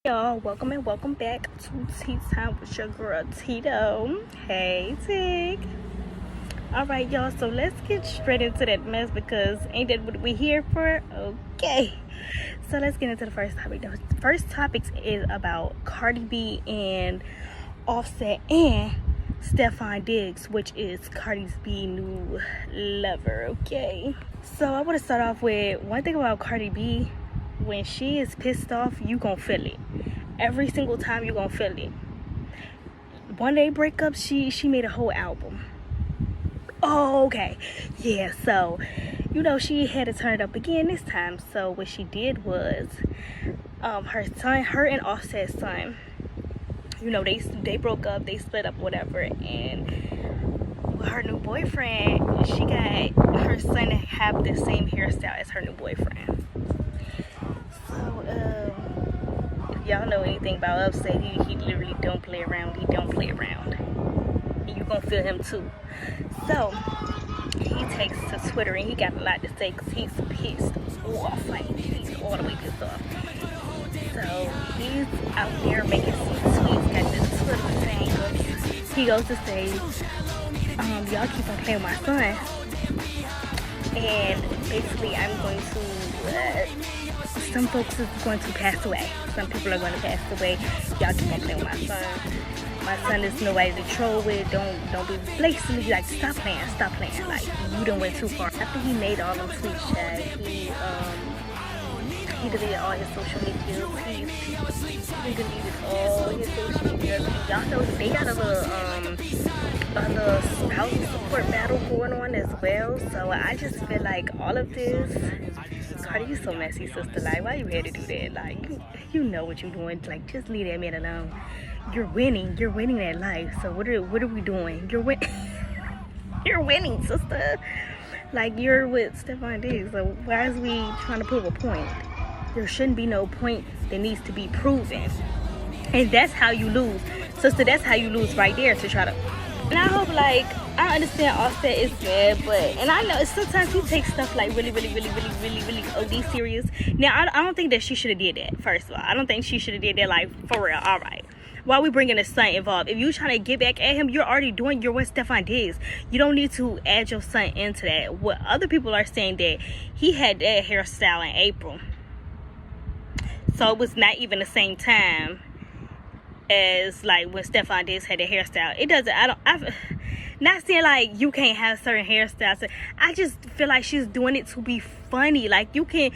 Y'all, welcome and welcome back to Tea Time with your girl Tito. Hey Tig. Alright y'all, so let's get straight into that mess because ain't that what we here for? Okay. So let's get into the first topic. The first topic is about Cardi B and Offset and Stefan Diggs, which is Cardi B's new lover. Okay. So I want to start off with one thing about Cardi B. When she is pissed off, you gonna feel it. Every single time you gonna feel it. One day breakup, she made a whole album. Oh, okay. Yeah, so she had to turn it up again this time. So what she did was her and Offset's son, they broke up, they split up, whatever, and her new boyfriend, she got her son to have the same hairstyle as her new boyfriend. If y'all know anything about Offset, he literally don't play around. He don't play around. And you gonna feel him too. So he takes to Twitter and he got a lot to say because he's pissed off. Like he's all the way pissed off. So he's out there making some tweets. Got this Twitter thing. He goes to say, y'all keep on playing with my son. And basically I'm going to some folks is going to pass away. Some people are going to pass away. Y'all keep on playing with my son. My son is nobody to troll with. Don't be blatantly like stop playing. Like you done went too far. After he made all them tweets, Chad, he deleted all his social media. He deleted all his social media. Y'all know they got a little spouse support battle going on as well. So I just feel like all of this. Cardi, you so messy, sister. Like, why you had to do that? Like, you know what you're doing. Like, just leave that man alone. You're winning that life. So what are we doing? You're winning, sister. Like, you're with Stefan Diggs. So why is we trying to prove a point? There shouldn't be no point that needs to be proven. And that's how you lose, sister. That's how you lose right there to try to. And I hope, I understand Offset is bad, and I know sometimes he takes stuff like really OD serious. Now, I don't think that she should have did that, first of all. I don't think she should have did that, for real. All right. Why are we bringing his son involved? If you're trying to get back at him, you're already doing your with Stefan Diggs. You don't need to add your son into that. What other people are saying that he had that hairstyle in April. So it was not even the same time as when Stefan Diggs had a hairstyle. It doesn't, I'm not saying you can't have certain hairstyles. I just feel like she's doing it to be funny. You can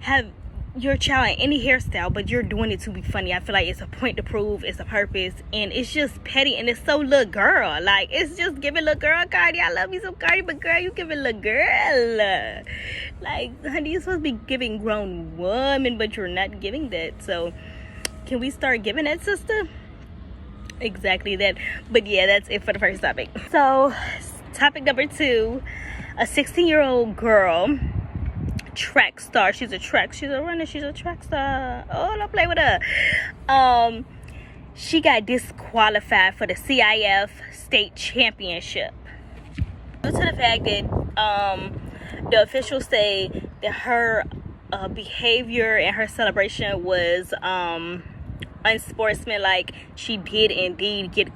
have your child in any hairstyle, but you're doing it to be funny. I feel like it's a point to prove, it's a purpose, and it's just petty, and it's so little girl. It's just giving little girl Cardi. I love you some Cardi, but girl, you giving little girl. Honey, you're supposed to be giving grown woman, but you're not giving that. So can we start giving that, sister? Exactly that. But yeah, that's it for the first topic. So topic number 2, a 16-year-old girl, track star. She's a runner. She's a track star. Oh, don't play with her. She got disqualified for the CIF state championship due to the fact that the officials say that her behavior and her celebration was unsportsmanlike. She did indeed get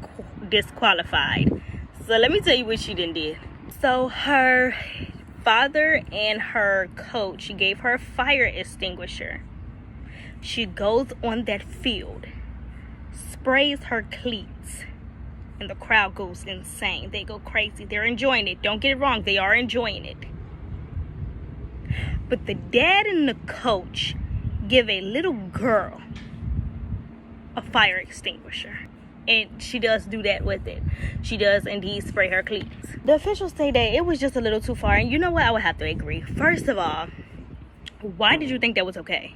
disqualified. So let me tell you what she did. So her father and her coach gave her a fire extinguisher. She goes on that field, sprays her cleats, and the crowd goes insane. They go crazy. They're enjoying it. Don't get it wrong. They are enjoying it. But the dad and the coach give a little girl a fire extinguisher, and she does do that with it. She does indeed spray her cleats. The officials say that it was just a little too far, and you know what? I would have to agree. First of all, why did you think that was okay?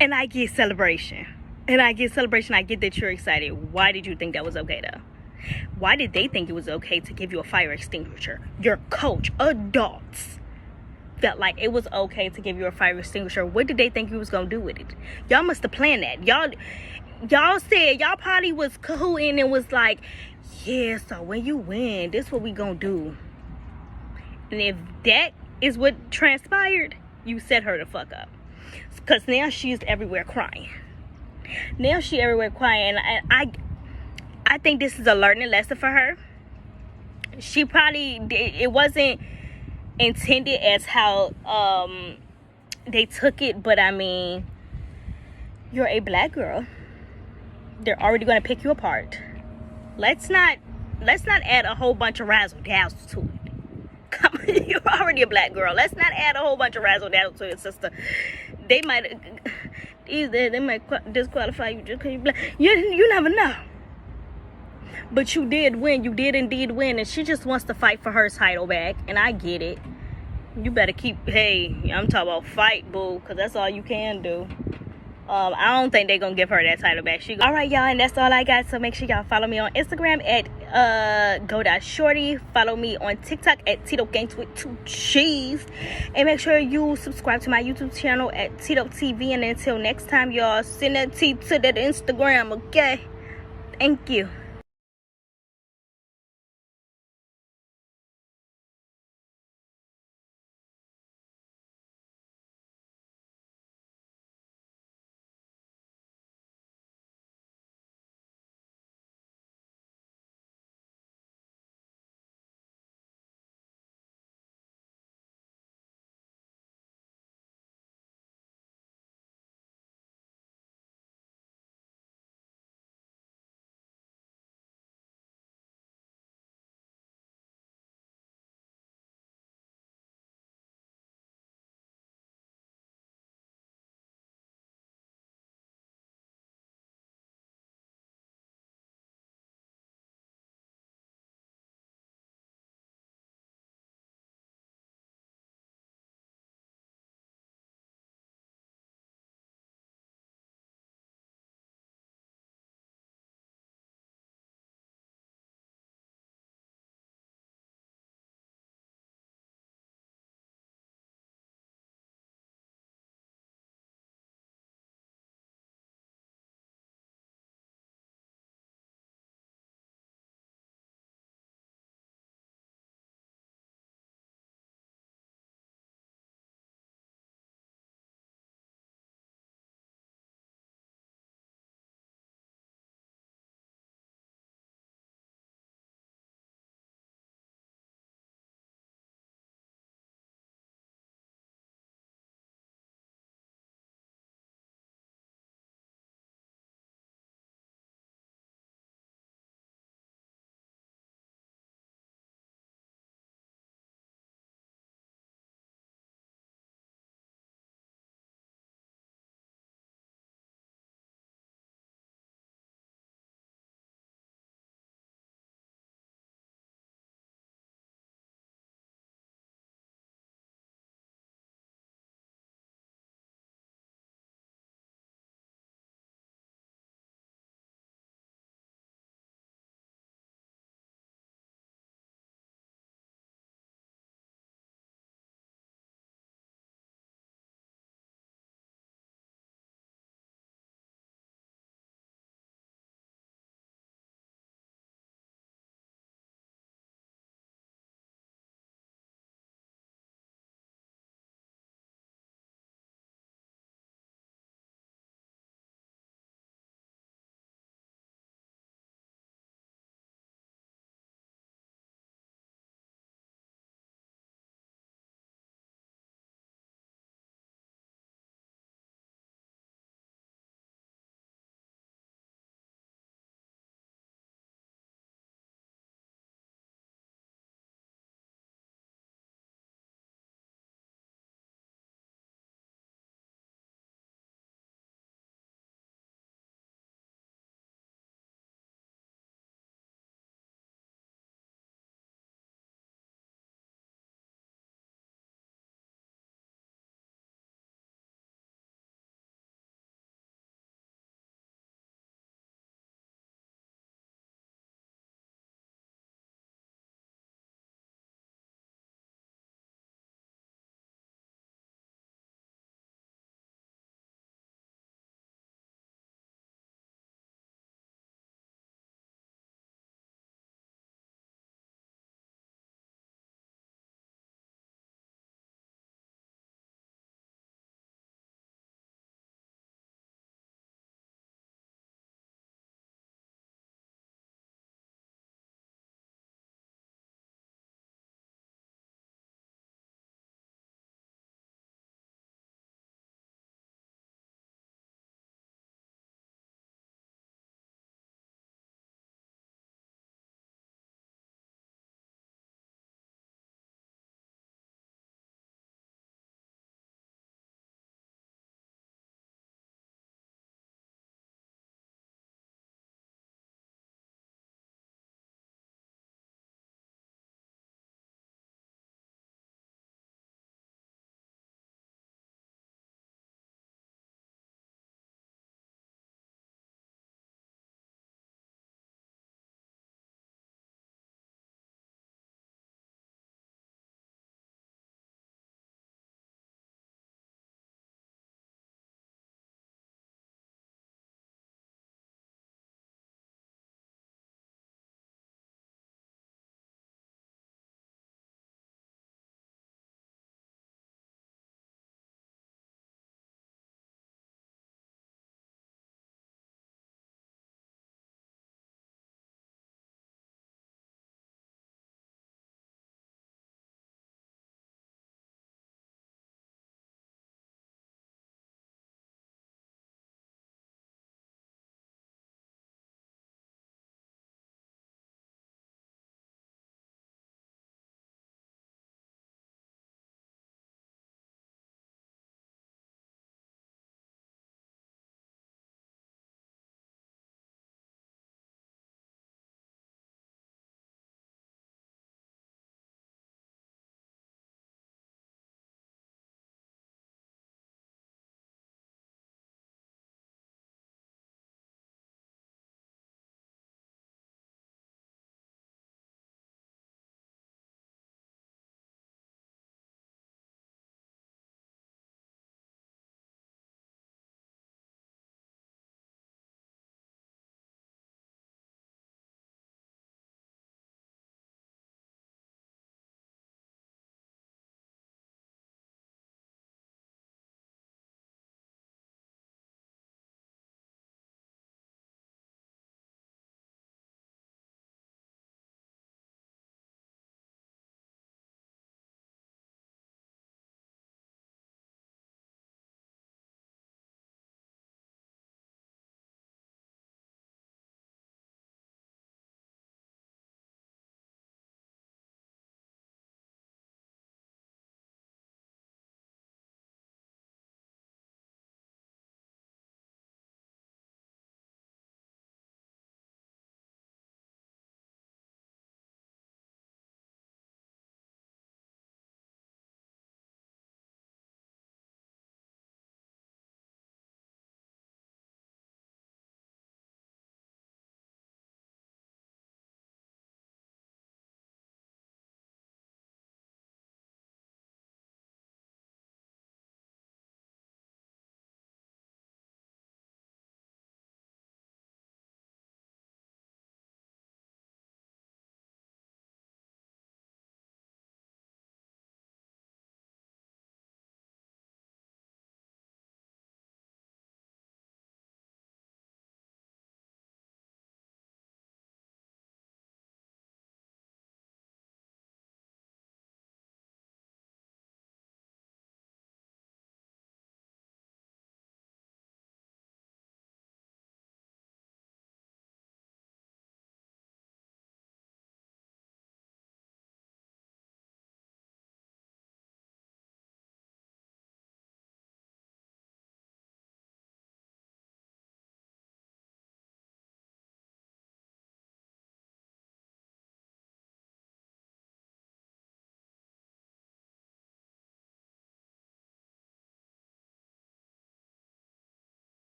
And I get celebration. I get that you're excited. Why did you think that was okay, though? Why did they think it was okay to give you a fire extinguisher? Your coach, adults, felt like it was okay to give you a fire extinguisher. What did they think you was gonna do with it? Y'all must have planned that. Y'all said y'all probably was cahooting and was like, yeah, so when you win, this what we gonna do. And if that is what transpired, you set her the fuck up. Because now she's everywhere crying. Now she everywhere crying, and I think this is a learning lesson for her. She probably it wasn't intended as how they took it, but I mean, you're a black girl. They're already gonna pick you apart. Let's not add a whole bunch of razzle dazzle to it. Come on, you're already a black girl. Let's not add a whole bunch of razzle dazzle to it, sister. They might disqualify you just because you're black. You never know. But you did win. You did indeed win, and she just wants to fight for her title back, and I get it. You better keep. Hey, I'm talking about fight, boo, because that's all you can do. I don't think they're gonna give her that title back. All right, y'all, and that's all I got. So make sure y'all follow me on Instagram at go.shorty. Follow me on TikTok at Tito Gangs with 2 G's, and make sure you subscribe to my YouTube channel at Tito TV. And until next time, y'all, send that T to that Instagram, okay? Thank you.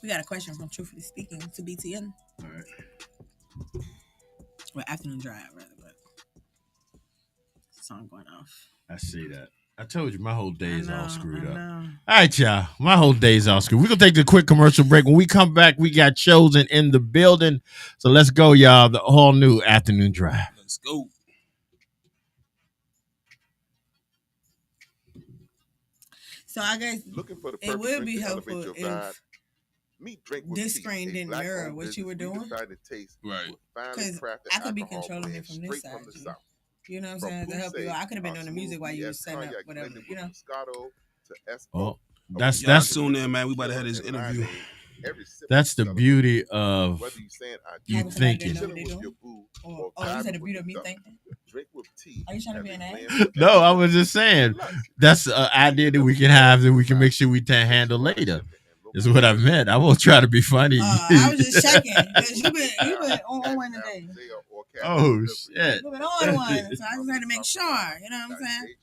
We got a question from Truthfully Speaking to BTN. All right. Well, afternoon drive, rather, but song going off. I see that. I told you my whole day is all screwed up. Know. All right, y'all. My whole day is all screwed. We're going to take a quick commercial break. When we come back, we got Chosen in the building. So let's go, y'all. The whole new afternoon drive. Let's go. So I guess looking for the it would drink be to helpful elevate your vibe. if Meet Drink with this Tea, screen a didn't black-owned mirror what you business were doing. redefined the taste Right. with finely Because crafted I could be alcohol controlling it blend from this straight side. from the South. You know what I'm From saying? To help you Poussey, out. I could have been doing the music while you was BS setting up cognac whatever. blended You with know. Moscato to Espo. Oh, that's Y'all tune in, man. We about to have this interview. That's the beauty of whether you saying I you Having somebody thinking. that know what they with doing. your boo Oh, or you said the vibing beauty with of me the thinking? Drink with Tea. Are you trying to be an ass? No, I was just saying that's an idea that we can have that we can make sure we can handle later. Is what I meant. I won't try to be funny. I was just checking because you been on one today. Oh shit! You've been on one, so I just had to make sure. You know what I'm saying?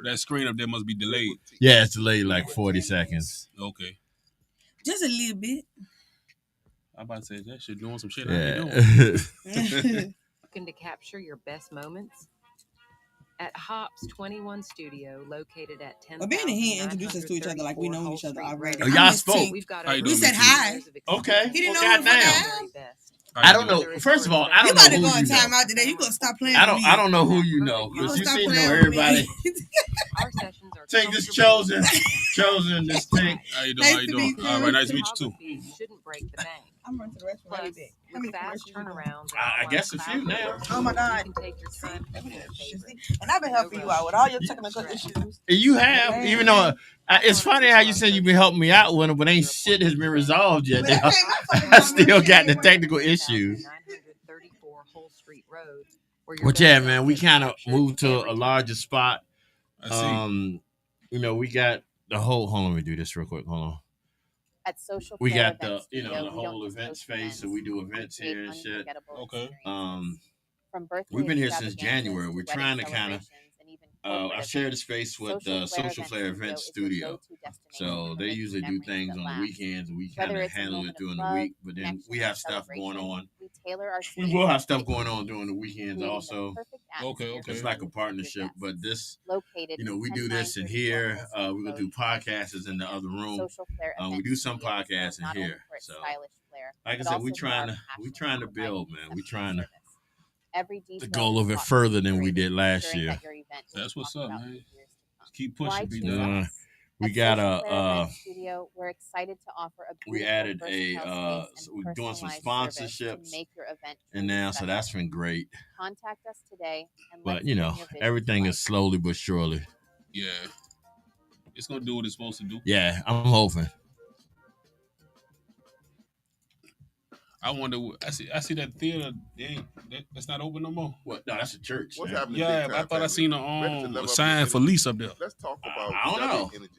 That screen up there must be delayed. Yeah, it's delayed like 40 seconds. Okay. Just a little bit. I'm about to say that shit doing some shit I Yeah. ain't doing. Looking to capture your best moments? At Hops 21 Studio, located at 10. Well, being that he introduced us to each other like we know each other already. Oh, y'all spoke. We've got How you we doing, said Miss hi. Okay. He didn't Well, know who the fuck goddamn. I am. I don't know. First of all, I You don't know about to who go in you time know. out today. You gonna stop playing I with don't. me. I don't know who you know You because gonna you stop seem to playing know with everybody. me. Our sessions are Take this chosen this thing. How you doing? Nice How you to doing? meet you. All right, nice to meet you too. Shouldn't break the bank. I'm running to the restroom. Plus, with fast turnarounds, I guess a few now. Oh my God. you can take your time picking your favorite. And I've been helping you out with all your technical issues. You have, even though it's funny how you said you've been helping me out with it, but ain't shit has been resolved yet. I still got the technical issues. 934 Whole Street Road. But yeah, man, we kind of moved to a larger spot. I see. You know, we got the whole. Hold on, let me do this real quick. Hold on. At Social We Flair got the, Events you know, Studio, the whole event space, so we do events here and shit. Okay. From birthday We've been here since extravaganzas January. to We're wedding trying to kind of. celebrations and even corporate I share the events, space with Social Social Flair Event is the Studio. go-to destination So for they making usually do memories things that on the last. weekends, and we kind Whether of it's a handle it moment of during the love, week. But then connection, we or have stuff going celebration, on. we tailor our We seating will have to stuff fit going your on during the needs, weekends creating the also. perfect Okay. atmosphere It's for like a you and your partnership, guests. but this, Located you know, we in do this in 10934 here. Whole Street We're gonna do Road, podcasts in the other room. Social Flair We Events do some Studio is known podcasts in not only here. for its So, stylish flair, like I but said, also we for our trying to passion for build, providing man. We exceptional trying to service. Every detail go a little is bit thoughtfully further than we curated, did last ensuring year. that your event will That's be what's talked up, about man. for years to come. Keep Why pushing, choose B. us? We At got Social Flair Events Studio, we're excited to offer a we beautiful, added a versatile space so and we're doing some personalized service to sponsorships make your event and truly now, so special. that's been great. Contact us today and But let's you bring know, your vision everything to is life. slowly but surely. Yeah. It's gonna do what it's supposed to do. Yeah, I'm hoping. I wonder. I see that theater. That's not open no more. What? No, that's a church. What's man. happening? Yeah, Big I time thought I family? seen Ready to a level up sign your for energy? lease up there. Let's talk about I don't know. Energy.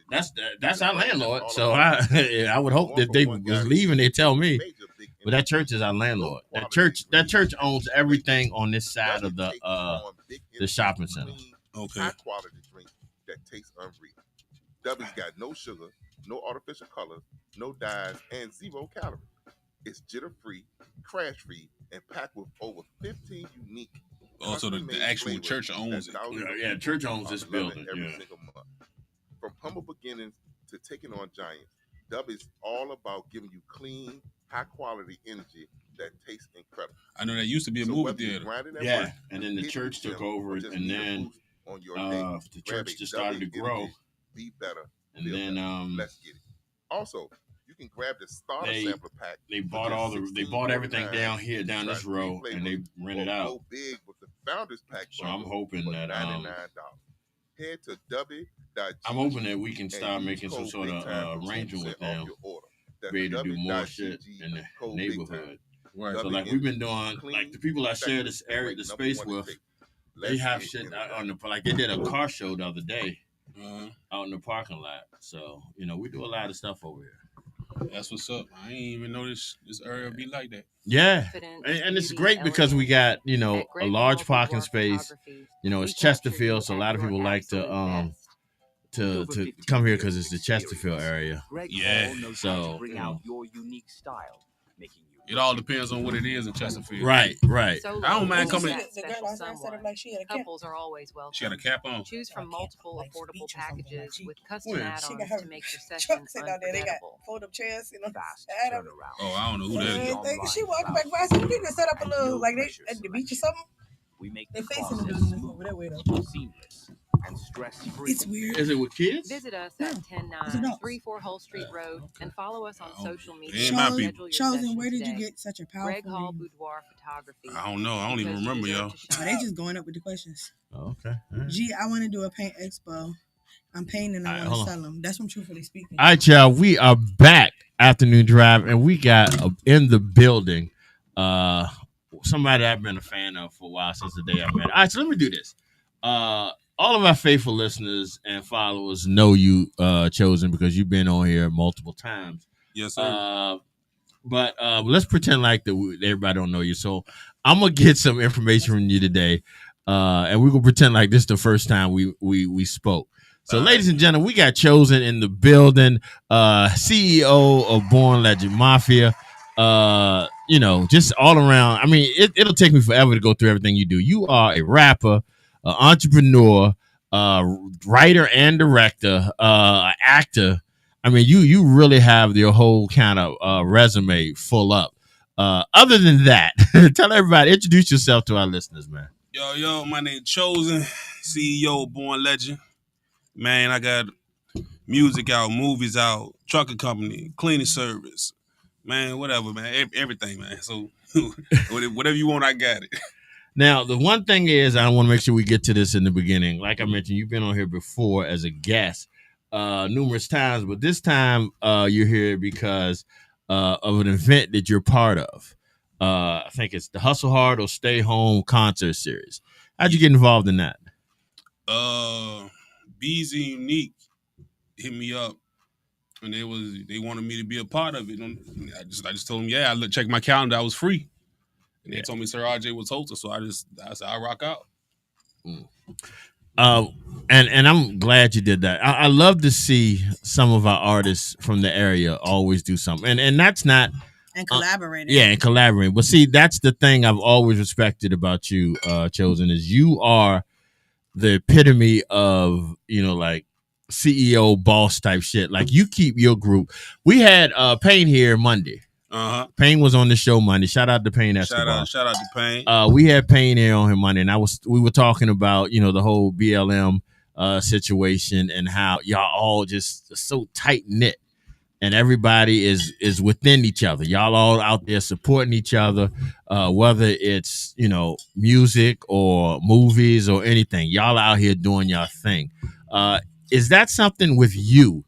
That's our landlord. all So about I would hope One that from they one was guy to leaving. They tell me, major big but that energy. church is our landlord. Low That quality church green owns tea everything on this side Double of the takes on big energy, shopping center. clean, Okay. high quality drink that tastes unreal. W's got no sugar, no artificial colors, no dyes, and 0 calories. It's jitter free, crash free, and packed with over 15 unique. Also, the actual church owns it. Yeah, church owns this building. Every Yeah. single month. From humble beginnings to taking on giants, Dub is all about giving you clean, high quality energy that tastes incredible. I know there used to be a movie theater. Yeah, and then the church took over it, and then on your day, the church just started to grow. Be better. And then let's get it. Also, you can grab the starter they- sampler pack. They bought everything down here, down this row, and they rent it out. Go big with the founders pack. So I'm hoping that $99. Head to I'm hoping that we can start making some sort of arrangement with them, be able to do more shit in the neighborhood. Right. So like we've been doing, like the people I share this area, the space with, they have shit on the, like they did a car show the other day out in the parking lot. So, you know, we do a lot of stuff over here. That's what's up. I ain't even know this area be like that. Yeah. And it's great because we got, you know, a large parking space. You know, it's Chesterfield, so a lot of people like to to come here because it's the Chesterfield area. Yeah. So you know. It all depends on what it is in Chesterfield. Right. Solo I don't mind or coming- that special someone. Couples are always welcome. She had a cap on. Choose from multiple affordable packages with custom When? add-ons She got her to make your session truck sitting out there. They got unforgettable. fold-up chairs, you know. Oh, I don't know who that is. She walking back by, so we need to set up a little, like they at the beach or something. They facing the business over that way though. It's weird. Is it with kids? Visit us No, at it's 10934 Hull Street Road and follow us on social media. Ain't my to people. schedule your Chosen, session where did you today. get such a Greg powerful Hall reading? Boudoir Photography. I don't know. I don't even Because you remember, deserve y'all. to Oh, shine. they just going up with the questions. Oh, okay. All right. Gee, I want to do a paint expo. I'm painting and I All right, want to hold sell them. That's from Truthfully Speaking. All right, y'all. We are back. Afternoon Drive, and we got in the building somebody I've been a fan of for a while since the day I met. All right, so let me do this. All of our faithful listeners and followers know you, Chosen, because you've been on here multiple times. Yes, sir. But let's pretend like everybody don't know you. So I'm gonna get some information from you today, and we're gonna pretend like this is the first time we spoke. So, ladies and gentlemen, we got Chosen in the building, CEO of Born Legend Mafia. Just all around. I mean, it'll take me forever to go through everything you do. You are a rapper, an entrepreneur, writer and director, actor. I mean, you really have your whole kind of resume full up. Other than that, tell everybody, introduce yourself to our listeners, man. Yo, my name Chosen, CEO of Born Legend. Man, I got music out, movies out, trucking company, cleaning service. Man, whatever, man. Everything, man. So whatever you want, I got it. Now, the one thing is, I want to make sure we get to this in the beginning. Like I mentioned, you've been on here before as a guest numerous times, but this time you're here because of an event that you're part of. I think it's the Hustle Hard or Stay Home concert series. How'd you get involved in that? Beezy Unique hit me up, and they wanted me to be a part of it. And I just told them, yeah. I checked my calendar, I was free, and they told me Sir RJ was hosting, so I said I'll rock out. And I'm glad you did that. I love to see some of our artists from the area always do something, and that's not. And collaborating. Yeah, and collaborating. But see, that's the thing I've always respected about you, Chosen, is you are the epitome of, like CEO boss type shit. Like you keep your group. We had Payne here Monday. Payne was on the show Monday. Shout out to Payne Escobar. Shout out to Payne. We had Payne here on him Monday, and we were talking about, the whole BLM situation and how y'all all just so tight knit. And everybody is within each other. Y'all all out there supporting each other, whether it's, music or movies or anything. Y'all out here doing your thing. Is that something with you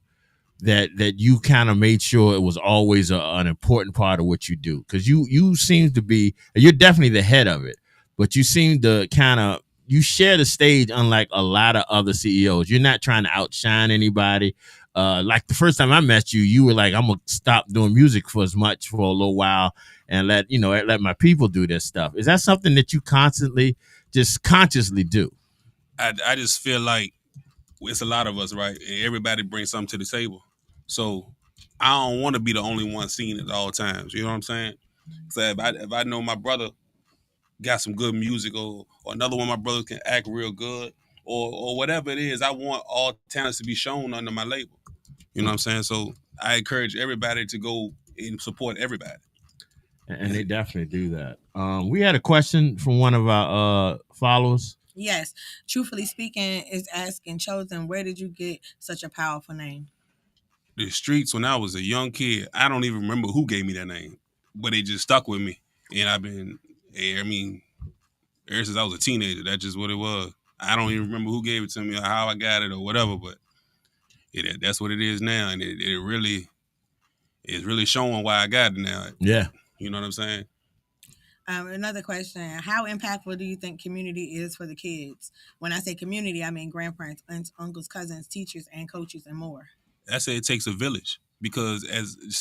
that you kind of made sure it was always an important part of what you do? Because you seem to be, you're definitely the head of it, but you seem to kind of, you share the stage unlike a lot of other CEOs. You're not trying to outshine anybody. Like the first time I met you, you were like, I'm gonna stop doing music for a little while and let my people do this stuff. Is that something that you consciously do? I just feel like it's a lot of us, right? And everybody brings something to the table. So I don't want to be the only one seeing it at all times. You know what I'm saying? So if I know my brother got some good music or another one of my brothers can act real good or whatever it is, I want all talents to be shown under my label. You know what I'm saying? So I encourage everybody to go and support everybody. And they definitely do that. We had a question from one of our followers. Yes. Truthfully Speaking is asking, Chosen, where did you get such a powerful name? The streets, when I was a young kid, I don't even remember who gave me that name, but it just stuck with me. And ever since I was a teenager, that's just what it was. I don't even remember who gave it to me or how I got it or whatever, but that's what it is now. And it really is really showing why I got it now. Yeah. You know what I'm saying? Another question. How impactful do you think community is for the kids? When I say community, I mean grandparents, aunts, uncles, cousins, teachers, and coaches, and more. I say it takes a village because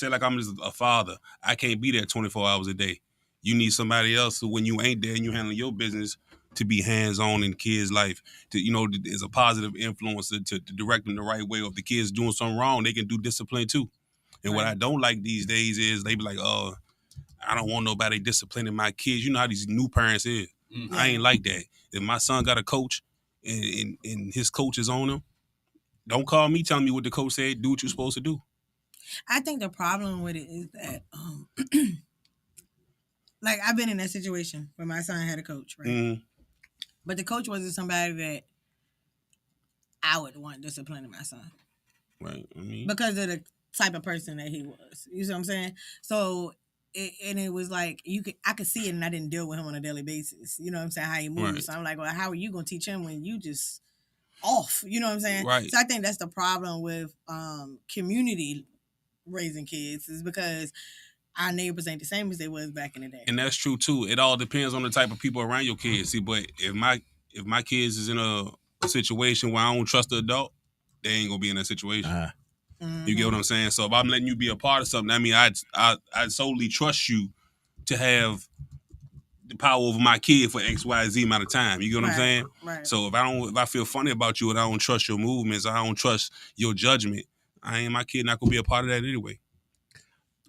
like I'm just a father, I can't be there 24 hours a day. You need somebody else who, when you ain't there and you handling your business, to be hands-on in the kids' life, to, you know, as a positive influence to direct them the right way. Or if the kids doing something wrong, they can do discipline too. And what I don't like these days is they be like, oh, I don't want nobody disciplining my kids. You know how these new parents is. I ain't like that. If my son got a coach and his coach is on him, don't call me telling me what the coach said. Do what you're supposed to do. I think the problem with it is that, like, I've been in that situation where my son had a coach, right? Mm-hmm. But the coach wasn't somebody that I would want disciplining my son. Right. I mean, because of the type of person that he was. You see what I'm saying? So, it was like, I could see it, and I didn't deal with him on a daily basis. You know what I'm saying? How he moves. Right. So I'm like, well, how are you going to teach him when you just off? You know what I'm saying? Right. So I think that's the problem with community raising kids, is because our neighbors ain't the same as they was back in the day. And that's true too. It all depends on the type of people around your kids. See, but if my kids is in a situation where I don't trust the adult, they ain't gonna be in that situation. You get what I'm saying? So if I'm letting you be a part of something, I mean, I solely trust you to have the power over my kid for X, Y, Z amount of time. You get what I'm saying? Right. So if I feel funny about you and I don't trust your movements, I don't trust your judgment, my kid not gonna be a part of that anyway.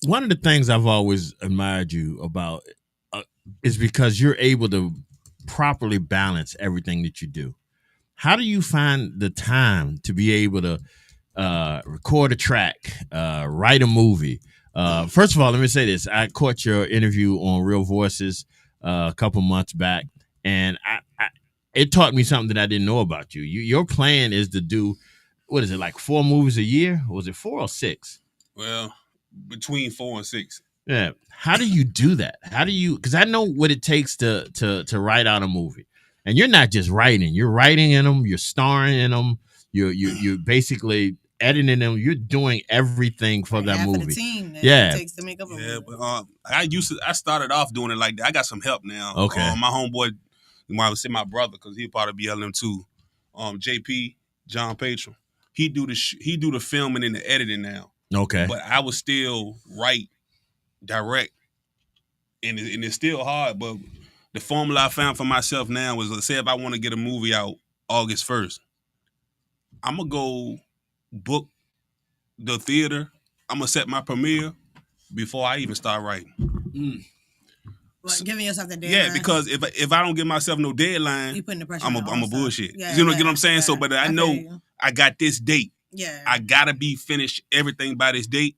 One of the things I've always admired you about is because you're able to properly balance everything that you do. How do you find the time to be able to record a track, write a movie? First of all, let me say this. I caught your interview on Real Voices a couple months back, and it taught me something that I didn't know about you. Your plan is to do, what is it, like 4 movies a year? Or was it 4 or 6? Well, between 4 and 6. Yeah. How do you do that? How do you, because I know what it takes to write out a movie. And you're not just writing. You're writing in them. You're starring in them. You're basically editing them. You're doing everything for that movie. The team that it takes to make up a movie. But I started off doing it like that. I got some help now. Okay. My homeboy, I would say my brother, because he's part of BLM too. JP, John Patron. He do the filming and the editing now. Okay. But I would still write, direct, and it's still hard. But the formula I found for myself now is, let's say if I want to get a movie out August 1st, I'm going to go book the theater. I'm going to set my premiere before I even start writing. Like giving yourself the deadline? Yeah, because if I don't give myself no deadline, you putting the pressure I'm a bullshit. You know what I'm saying? Yeah, so, but I know I got this date. Yeah. I got to be finished everything by this date.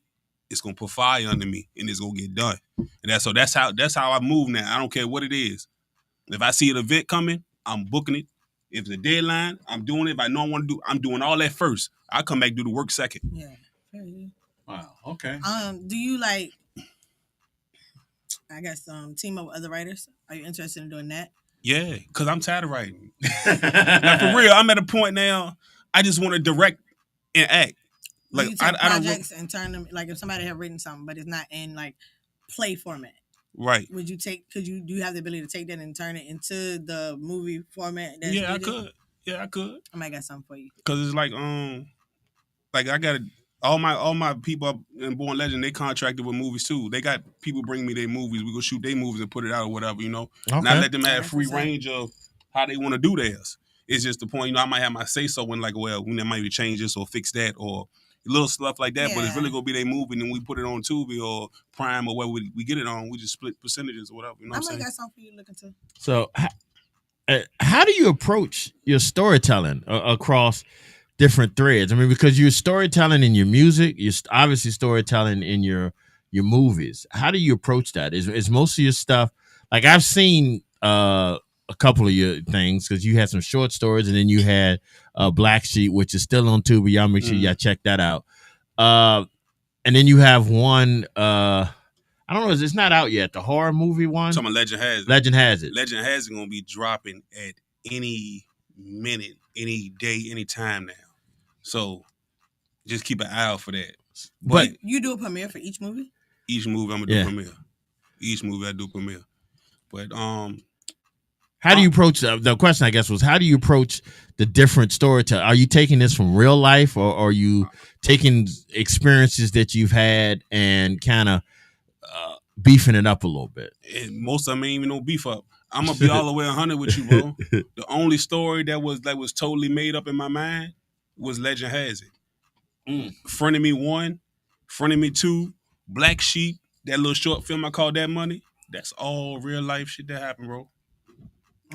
It's going to put fire under me, and it's going to get done. And that's how I move now. I don't care what it is. If I see an event coming, I'm booking it. If it's a deadline, I'm doing it. If I know I want to do, I'm doing all that first. I come back and do the work second. Yeah. Wow. Okay. Do you like, I guess, team up with other writers? Are you interested in doing that? Yeah, because I'm tired of writing. Now, for real, I'm at a point now, I just want to direct and act. Like, you take projects and turn them, like if somebody have written something, but it's not in like play format. Right. Do you have the ability to take that and turn it into the movie format? Yeah, I could. Yeah, I could. I might got something for you. Cause it's like I got all my people up in Born Legend, they contracted with movies too. They got people bring me their movies. We go shoot their movies and put it out or whatever, you know. Okay. And I let them have free range of how they want to do theirs. It's just the point, you know, I might have my say so when like, well, we might change this or fix that or little stuff like that, but it's really gonna be their movie, and then we put it on Tubi or Prime or where we get it on. We just split percentages or whatever. You know what I'm saying? I might got something for you to look into. So, how do you approach your storytelling across different threads? I mean, because you're storytelling in your music, you're obviously storytelling in your movies. How do you approach that? Is most of your stuff, like I've seen a couple of your things, because you had some short stories and then you had Black Sheep, which is still on Tubi. Y'all make sure y'all check that out. And then you have one, I don't know, it's not out yet, the horror movie one. Talking about Legend Has It. Legend Has It. Legend Has It gonna be dropping at any minute, any day, any time now. So just keep an eye out for that. But you do a premiere for each movie? Each movie I'm gonna do premiere. Each movie I do premiere. But how do you approach the question? I guess was, how do you approach the different storytelling? Are you taking this from real life, or are you taking experiences that you've had and kind of beefing it up a little bit? Most of them ain't even no beef up. I'm gonna be all the way 100 with you, bro. The only story that was totally made up in my mind was Legend Has It. Frenemy 1, Frenemy 2, Black Sheep, that little short film I called That Money. That's all real life shit that happened, bro.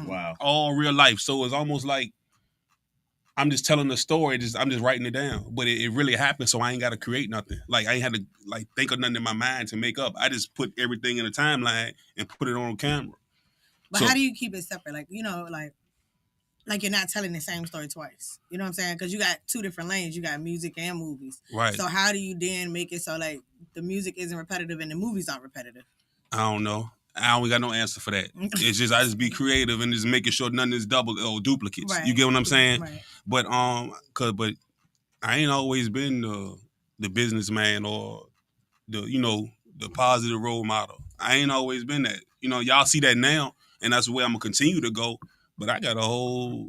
Wow. All real life. So it's almost like I'm just telling the story. I'm just writing it down, but it really happened. So I ain't got to create nothing. Like I ain't had to think of nothing in my mind to make up. I just put everything in a timeline and put it on camera. But how do you keep it separate? Like like you're not telling the same story twice. You know what I'm saying? Because you got two different lanes. You got music and movies. Right. So how do you then make it so like the music isn't repetitive and the movies aren't repetitive? I don't know. I don't got no answer for that. It's just I just be creative and just making sure nothing is double or duplicates. Right. You get what I'm saying? Right. But but I ain't always been the businessman or the positive role model. I ain't always been that. Y'all see that now, and that's the way I'm gonna continue to go. But I got a whole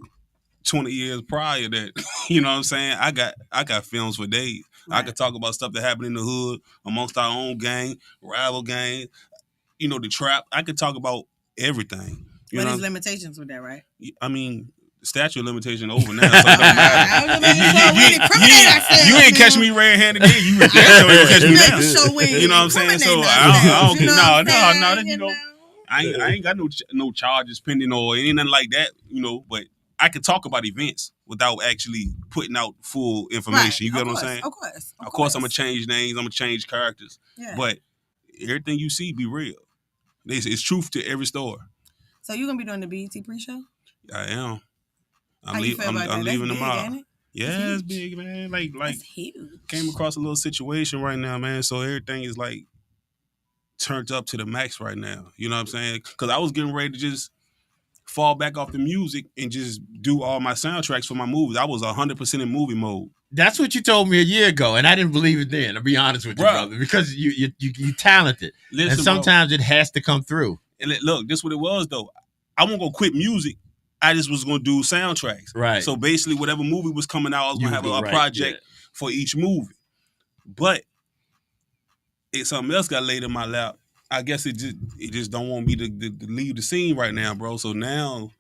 20 years prior that, you know what I'm saying? I got films for days. Right. I could talk about stuff that happened in the hood amongst our own gang, rival gang. The trap. I could talk about everything. But there's limitations with that, right? I mean, statute of limitation over now. So you ain't catch me red-handed then. You catch me now. You know what I'm saying? So I don't get no. I ain't got no charges pending or anything like that. But I could talk about events without actually putting out full information. Right. You get what I'm saying? Of course, I'm gonna change names. I'm gonna change characters. Yeah. But everything you see be real. It's truth to every story. So you gonna be doing the BET pre-show? I am. I'm leaving tomorrow. Yeah, it's big, man. Like that's huge. Came across a little situation right now, man. So everything is like turned up to the max right now. You know what I'm saying? Because I was getting ready to just fall back off the music and just do all my soundtracks for my movies. I was 100% in movie mode. That's what you told me a year ago, and I didn't believe it then. To be honest with you, brother, because you talented, listen, and sometimes it has to come through. And look, this is what it was though. I wasn't gonna quit music. I just was gonna do soundtracks. Right. So basically, whatever movie was coming out, I was gonna have a project for each movie. But something else got laid in my lap. I guess it just don't want me to leave the scene right now, bro. So now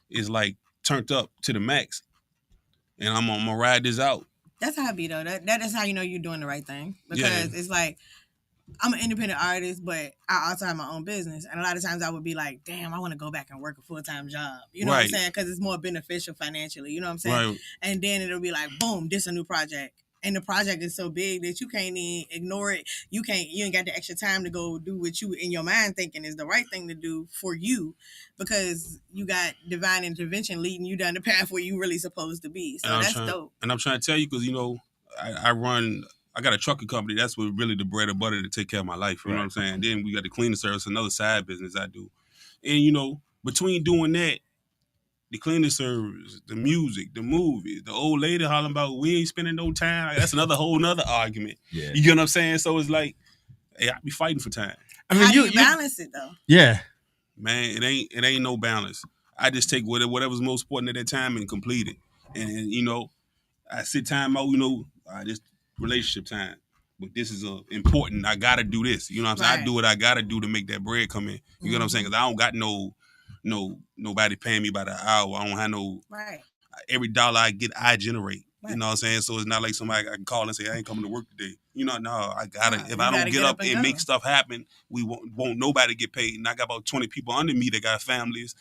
it's like turned up to the max, and I'm gonna ride this out. That's how it be though. That is how you know you're doing the right thing, because it's like I'm an independent artist, but I also have my own business, and a lot of times I would be like, "Damn, I want to go back and work a full-time job." You know what I'm saying? Because it's more beneficial financially. You know what I'm saying? Right. And then it'll be like, "Boom, this a new project." And the project is so big that you can't even ignore it. You ain't got the extra time to go do what you in your mind thinking is the right thing to do for you, because you got divine intervention leading you down the path where you really supposed to be. So that's dope. And I'm trying to tell you, because I got a trucking company. That's what really the bread and butter to take care of my life. You know what I'm saying? Then we got the cleaning service, another side business I do. And between doing that, the cleaning service, the music, the movies, the old lady hollering about we ain't spending no time. That's another whole nother argument. Yeah. You get what I'm saying? So it's like, hey, I be fighting for time. I mean, how do you balance it though? Yeah. Man, it ain't no balance. I just take whatever's most important at that time and complete it. And I sit time out, this relationship time. But this is important. I gotta do this. You know what I'm saying? I do what I gotta do to make that bread come in. You get what I'm saying? Because I don't got nobody paying me by the hour. I don't have no. Right. Every dollar I get, I generate. Right. You know what I'm saying? So it's not like somebody I can call and say I ain't coming to work today. No, I gotta. If I don't get up and make stuff happen, we won't nobody get paid. And I got about 20 people under me that got families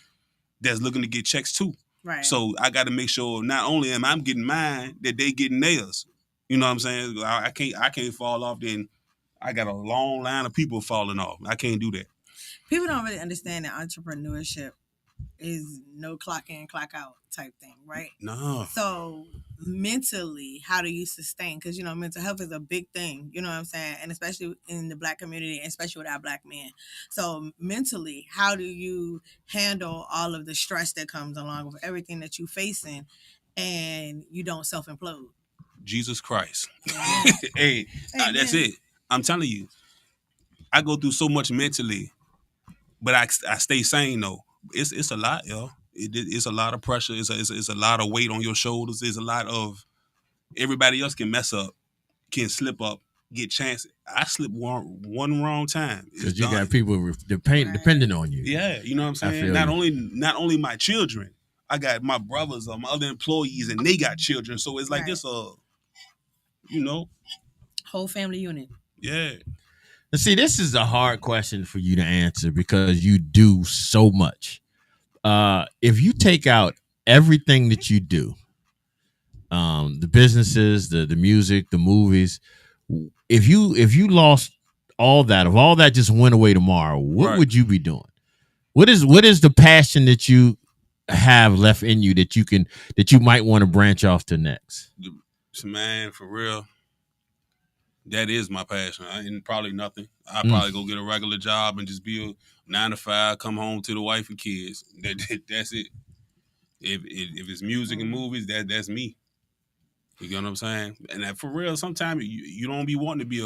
that's looking to get checks too. Right. So I got to make sure not only am I getting mine, that they getting theirs. You know what I'm saying? I can't fall off. Then I got a long line of people falling off. I can't do that. People don't really understand that entrepreneurship is no clock in, clock out type thing, right? No. So mentally, how do you sustain? Because, mental health is a big thing, you know what I'm saying? And especially in the Black community, and especially with our Black men. So mentally, how do you handle all of the stress that comes along with everything that you're facing and you don't self-implode? Jesus Christ. Hey, that's it. I'm telling you, I go through so much mentally, but I stay sane though. It's a lot, yo. It's a lot of pressure. It's a lot of weight on your shoulders. There's a lot of everybody else can mess up, can slip up, get chances. I slip one wrong time because you got people depending on you. Yeah, you know what I'm saying. Not only my children, I got my brothers or my other employees, and they got children. So it's like this, whole family unit. Yeah. And see, this is a hard question for you to answer because you do so much. If you take out everything that you do, the businesses, the music, the movies, if you lost all that, if all that just went away tomorrow, what would you be doing? What is the passion that you have left in you that you might want to branch off to next? Man, for real, that is my passion. And probably nothing. I'll probably go get a regular job and just be a 9 to 5, come home to the wife and kids. That's it. If it's music and movies, that's me. You get what I'm saying? And that, for real, sometimes you don't be wanting to be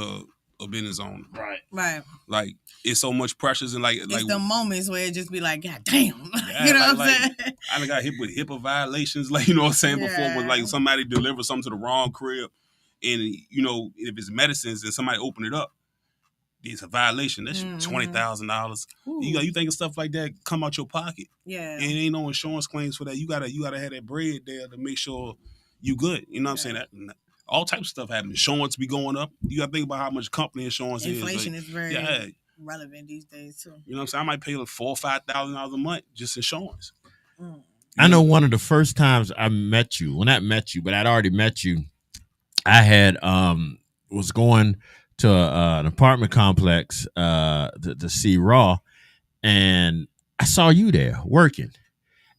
a business owner. Right. Like, it's so much pressures and it's the moments where it just be like, God damn. Yeah, you know what I'm saying? I got hit with HIPAA violations, like, you know what I'm saying, before, when like somebody delivered something to the wrong crib. And, if it's medicines and somebody open it up, it's a violation. That's $20,000. You think of stuff like that come out your pocket. Yeah. And ain't no insurance claims for that. You gotta have that bread there to make sure you good. You know what I'm saying? That all types of stuff happen. Insurance be going up. You gotta think about how much company insurance is. Inflation is very relevant these days too. You know what I'm saying? I might pay like $4,000 or $5,000 a month just insurance. I know one of the first times I met you, well, not met you, but I'd already met you. I had was going to an apartment complex to see Raw, and I saw you there working.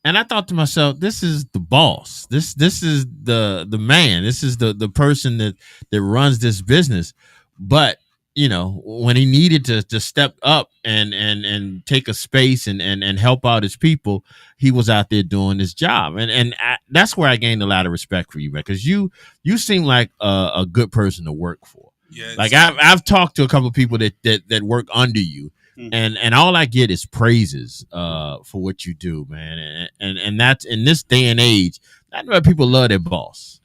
And I thought to myself, this is the boss. This is the man. This is the person that runs this business. But when he needed to step up and take a space and help out his people, he was out there doing his job. And that's where I gained a lot of respect for you, man, because you seem like a good person to work for. Yeah, like I've talked to a couple of people that work under you. And all I get is praises for what you do, man. And that's in this day and age. I know people love their boss.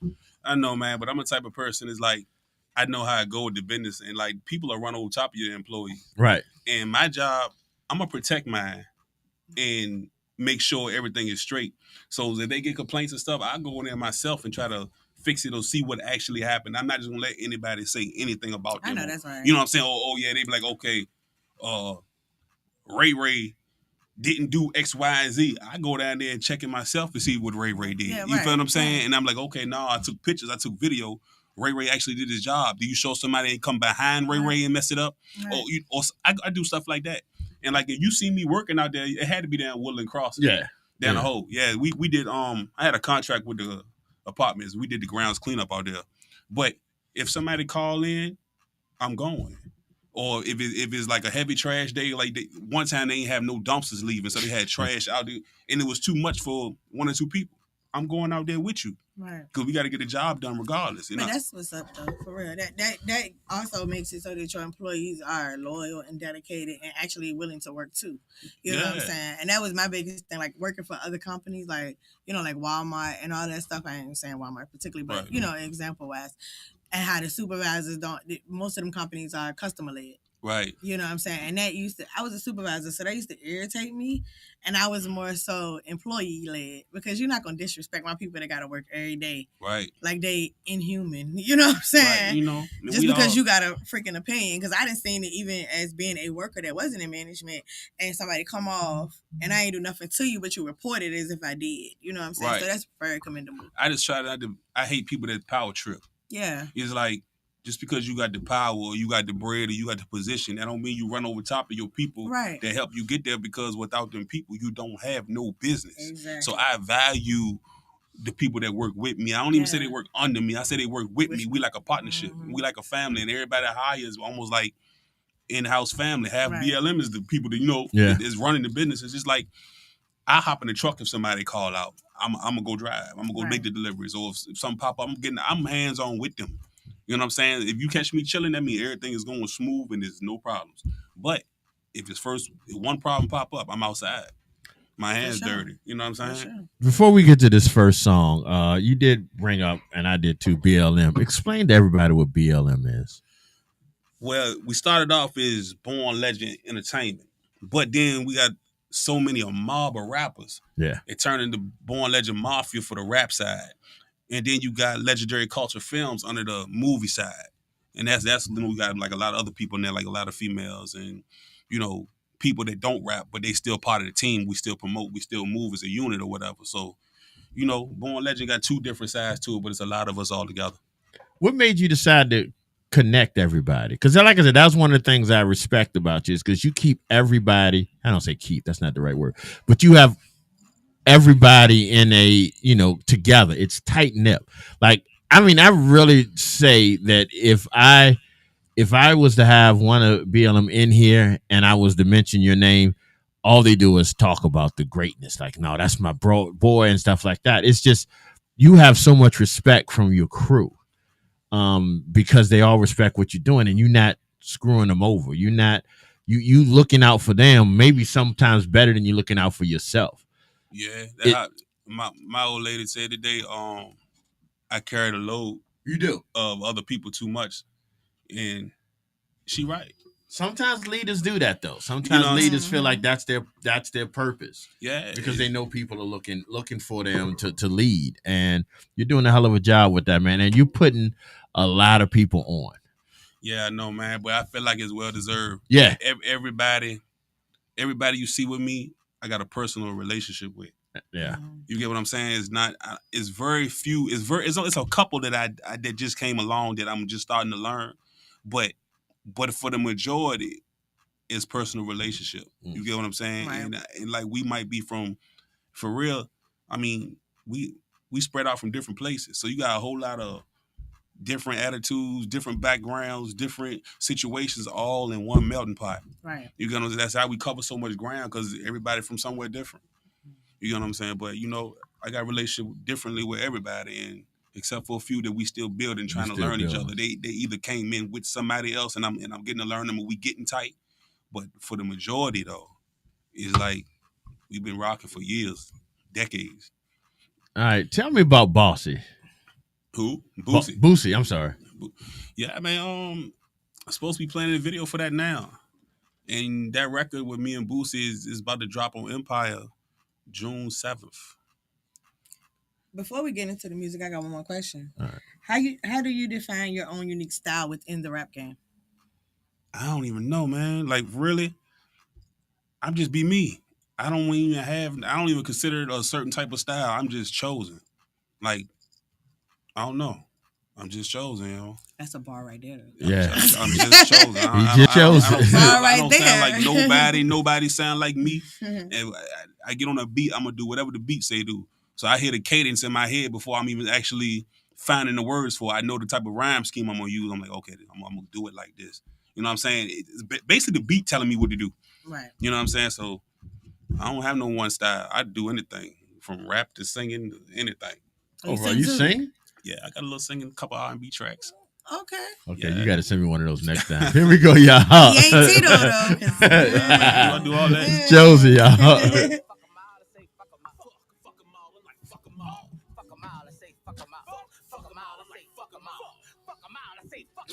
I know, man, but I'm the type of person is like, I know how I go with the business, and like people are running over top of your employee. Right. And my job, I'm gonna protect mine and make sure everything is straight. So if they get complaints and stuff, I go in there myself and try to fix it or see what actually happened. I'm not just gonna let anybody say anything about them. I know that's right. You know what I'm saying? Oh yeah, they be like, okay, Ray didn't do X, Y, and Z. I go down there and check it myself to see what Ray did. Yeah, you feel what I'm saying? And I'm like, okay, no, I took pictures, I took video. Ray actually did his job. Do you show somebody and come behind Ray and mess it up? Right. Or I do stuff like that. And like if you see me working out there, it had to be down Woodland Crossing. Yeah. Down the hole. Yeah, we did I had a contract with the apartments. We did the grounds cleanup out there. But if somebody call in, I'm going. Or if it's like a heavy trash day, like one time they ain't have no dumpsters leaving, so they had trash out there, and it was too much for one or two people. I'm going out there with you, right? Because we got to get the job done regardless. But that's what's up, though, for real. That also makes it so that your employees are loyal and dedicated and actually willing to work too. You know what I'm saying? And that was my biggest thing, like working for other companies, like like Walmart and all that stuff. I ain't saying Walmart particularly, but example wise. And how the supervisors most of them companies are customer led. Right. You know what I'm saying? And I was a supervisor, so that used to irritate me. And I was more so employee led because you're not going to disrespect my people that got to work every day. Right. Like they inhuman. You know what I'm saying? Right. Just because you got a freaking opinion. Because I didn't see it even as being a worker that wasn't in management and somebody come off and I ain't do nothing to you, but you report it as if I did. You know what I'm saying? Right. So that's very commendable. I just try to, I hate people that power trip. Yeah. It's like, just because you got the power or you got the bread or you got the position, that don't mean you run over top of your people that help you get there, because without them people, you don't have no business. Exactly. So I value the people that work with me. I don't even say they work under me. I say they work with me. We like a partnership. Mm-hmm. We like a family, and everybody I hire is almost like in-house family. Half BLM is the people that is running the business. It's just like, I hop in the truck if somebody call out. I'm gonna go drive. I'm gonna go make the deliveries. Or if something pop up, I'm hands on with them. You know what I'm saying? If you catch me chilling, that means everything is going smooth and there's no problems. But if one problem pop up, I'm outside. My hands dirty. You know what I'm saying? Sure. Before we get to this first song, you did bring up, and I did too, BLM. Explain to everybody what BLM is. Well, we started off as Born Legend Entertainment, but then we got so many a mob of rappers. Yeah. It turned into Born Legend Mafia for the rap side, and then you got Legendary Culture Films under the movie side, and that's we got like a lot of other people in there, like a lot of females and people that don't rap, but they still part of the team. We still promote, we still move as a unit or whatever. So Born Legend got two different sides to it, but it's a lot of us all together. What made you decide to connect everybody? Because like I said, that's one of the things I respect about you is because you keep everybody. I don't say keep, that's not the right word, but you have everybody in a together. It's tight knit. Like I really say that if I was to have one of BLM in here and I was to mention your name, all they do is talk about the greatness. Like, no, that's my boy and stuff like that. It's just you have so much respect from your crew, because they all respect what you're doing, and you're not screwing them over. You're not you looking out for them. Maybe sometimes better than you looking out for yourself. Yeah, my old lady said today, I carry the load. You do of other people too much, and she right. Sometimes leaders do that though. Sometimes leaders feel like that's their purpose. Yeah, because they know people are looking for them to lead, and you're doing a hell of a job with that, man. And you're putting a lot of people on. Yeah, I know, man, but I feel like it's well deserved. Yeah, everybody you see with me, I got a personal relationship with. Yeah, you get what I'm saying? It's not. It's very few. It's a couple that that just came along that I'm just starting to learn, but for the majority, it's personal relationship. You get what I'm saying? Right. And like we might be from, for real. I mean, we spread out from different places, so you got a whole lot of different attitudes, different backgrounds, different situations, all in one melting pot. Right. You get what I'm saying? That's how we cover so much ground because everybody from somewhere different. You know what I'm saying? But I got a relationship differently with everybody, and except for a few that we still building, trying to learn each other. They either came in with somebody else, and I'm getting to learn them, and we getting tight. But for the majority though, it's like we've been rocking for years, decades. All right, tell me about Bossy. Who? Boosie. Boosie. I'm sorry. Yeah, man. I'm supposed to be playing a video for that now, and that record with me and Boosie is about to drop on Empire June 7th. Before we get into the music, I got one more question. All right. How do you define your own unique style within the rap game? I don't even know, man. Like really, I'm just be me. I don't even consider it a certain type of style. I'm just chosen. Like, I don't know. I'm just chosen, That's a bar right there. Yeah. I'm just chosen. You just chosen. I don't sound like nobody. Nobody sound like me. And I get on a beat, I'm going to do whatever the beat say do. So I hear the cadence in my head before I'm even actually finding the words for it. I know the type of rhyme scheme I'm going to use. I'm like, okay, I'm going to do it like this. You know what I'm saying? It's basically the beat telling me what to do. Right. You know what I'm saying? So I don't have no one style. I do anything from rap to singing to anything. Oh, bro, you sing? Yeah, I got a little singing, a couple R&B tracks. Okay. Okay, Yeah. You got to send me one of those next time. Here we go, y'all. He ain't Tito though. I do all that. Josie, y'all.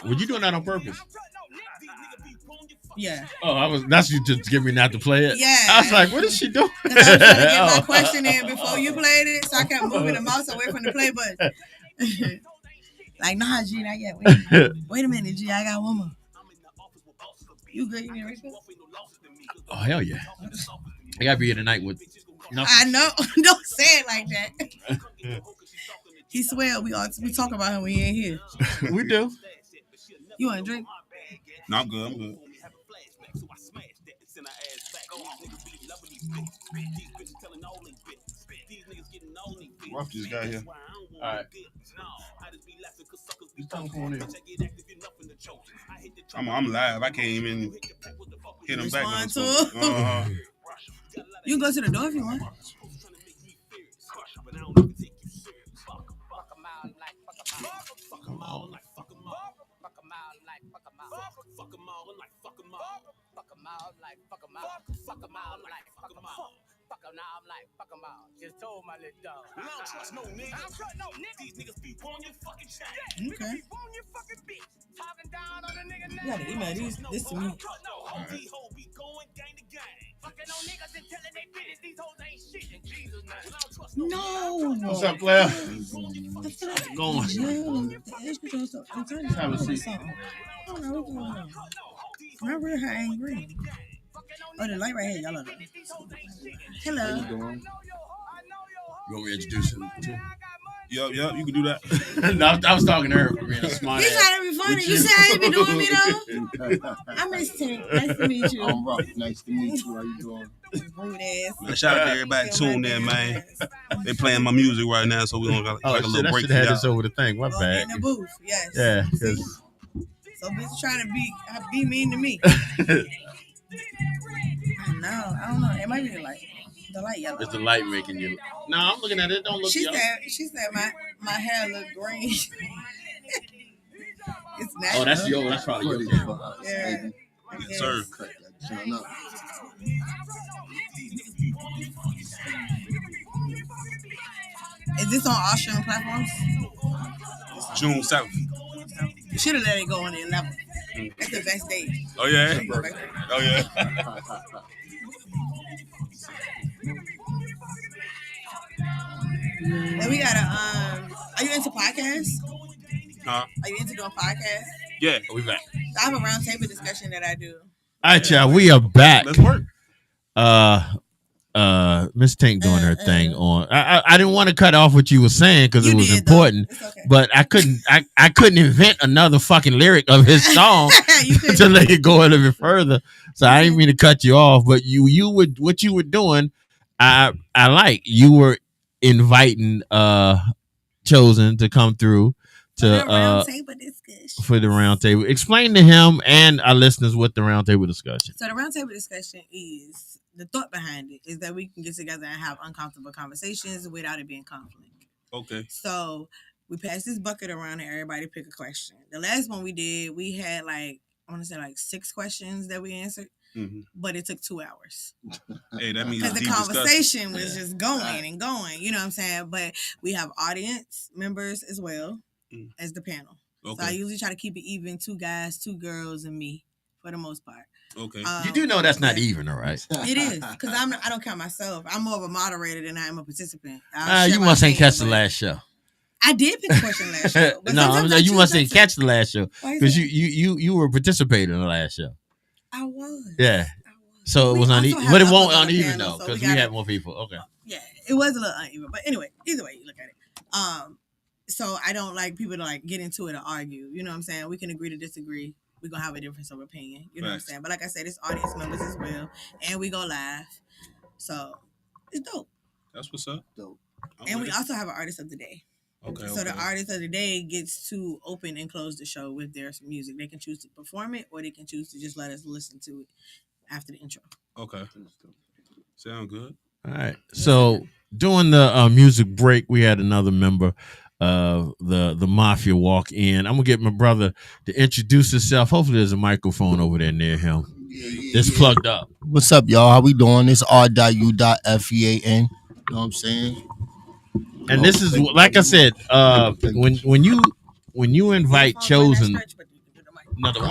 Were you doing that on purpose? Yeah. Oh, that's you just give me not to play it? Yeah. I was like, what is she doing? I was trying to get my question in before you played it, so I kept moving the mouse away from the play button. Like, nah, G, not yet. Wait a minute, G, I got one more. You good? You need a race? Oh, hell yeah. I got to be here tonight with nothing. I know. Don't say it like that. He swear we talk about him when he ain't here. We do. You want a drink? No, I'm good. I'm good. Ruff just got here. All right. I'm live. I can't even hit him back. Respond to him. You can go to the door if you want. Now I'm like, fuck them all. Just told my little dog. I don't trust no niggas. I don't trust no niggas. These niggas be on your fucking chain. Yeah, niggas be on your fucking bitch. Talking down on a nigga now. You gotta email this to me. These hoes be going gang to gang. Fucking on niggas and telling they business. These hoes ain't shit in Jesus' name. I don't trust no. What's up, player? Going. Have a seat. I don't know what's going on. My real hair ain't green. Oh, the light right here, y'all know that. Hello. How you doing? You want me to introduce him too? Yup, you can do that. No, I was talking to her for being a smart He's ass. trying to be funny. You see how he be doing me though? I miss Tank. Nice to meet you. I'm Rough. Nice to meet you. How you doing? Rude ass. Man, shout out to everybody tuned in, man. They playing my music right now, so we gonna got like a little break. I should have this over the thing. My Oh, bad. in the booth, yes. Yeah, See? because So bitch trying to be mean to me. No, I don't know. It might be the light. The light yellow. It's the light making you. No, I'm looking at it. Don't look. She yellow. said my hair look green. It's natural. Oh, that's your. That's probably your camera. Yeah. Yes, sir. Cut that joint up. Is this on all streaming platforms? June 7th. You should have let it go on the 11th. That's the best date. Oh yeah. Oh yeah. And we got are you into podcasts? Huh? Are you into doing podcasts? Yeah, we back. I have a round table discussion that I do. all right, y'all, we are back. Let's work. Miss Tank doing her thing on. I didn't want to cut off what you were saying because it was did, important, okay. but I couldn't invent another fucking lyric of his song You couldn't. to let it go a little bit further. So I didn't mean to cut you off, but you would what you were doing. I like you were inviting Chosen to come through to round table discussion. for the round table. Explain to him and our listeners what the round table discussion. So the round table discussion is the thought behind it is that we can get together and have uncomfortable conversations without it being conflict. Okay. So we passed this bucket around and everybody pick a question. The last one we did, we had I want to say 6 questions that we answered, but it took 2 hours. Hey, that means Because the deep conversation was just going and going, you know what I'm saying? But we have audience members as well as the panel. Okay. So I usually try to keep it even, 2 guys, 2 girls, and me for the most part. Okay. You do know that's not even, all right? It is, because I don't count myself. I'm more of a moderator than I am a participant. You must ain't catch the last show. I did pick a question last show. But No, you must ain't catch the last show Why is because that? you were participating in the last show. I was. Yeah. So We it was also uneven, have but it others won't on the uneven panel, though so because we we gotta- had more people. Okay. Yeah, it was a little uneven. But anyway, either way you look at it. So I don't like people to get into it or argue. You know what I'm saying? We can agree to disagree. We're going to have a difference of opinion. You know what I'm saying? But like I said, it's audience members as well. And we go live. So it's dope. That's what's up. Dope. And we also have an artist of the day. Okay. So the artist of the day gets to open and close the show with their music. They can choose to perform it or they can choose to just let us listen to it after the intro. Okay. Sound good. All right. So during the music break, we had another member of the mafia walk in. I'm gonna get my brother to introduce himself. Hopefully, there's a microphone over there near him. It's plugged up. What's up, y'all? How we doing? It's R.U.FEAN. You know what I'm saying? And this is like I said. When you invite Chosen, no, the one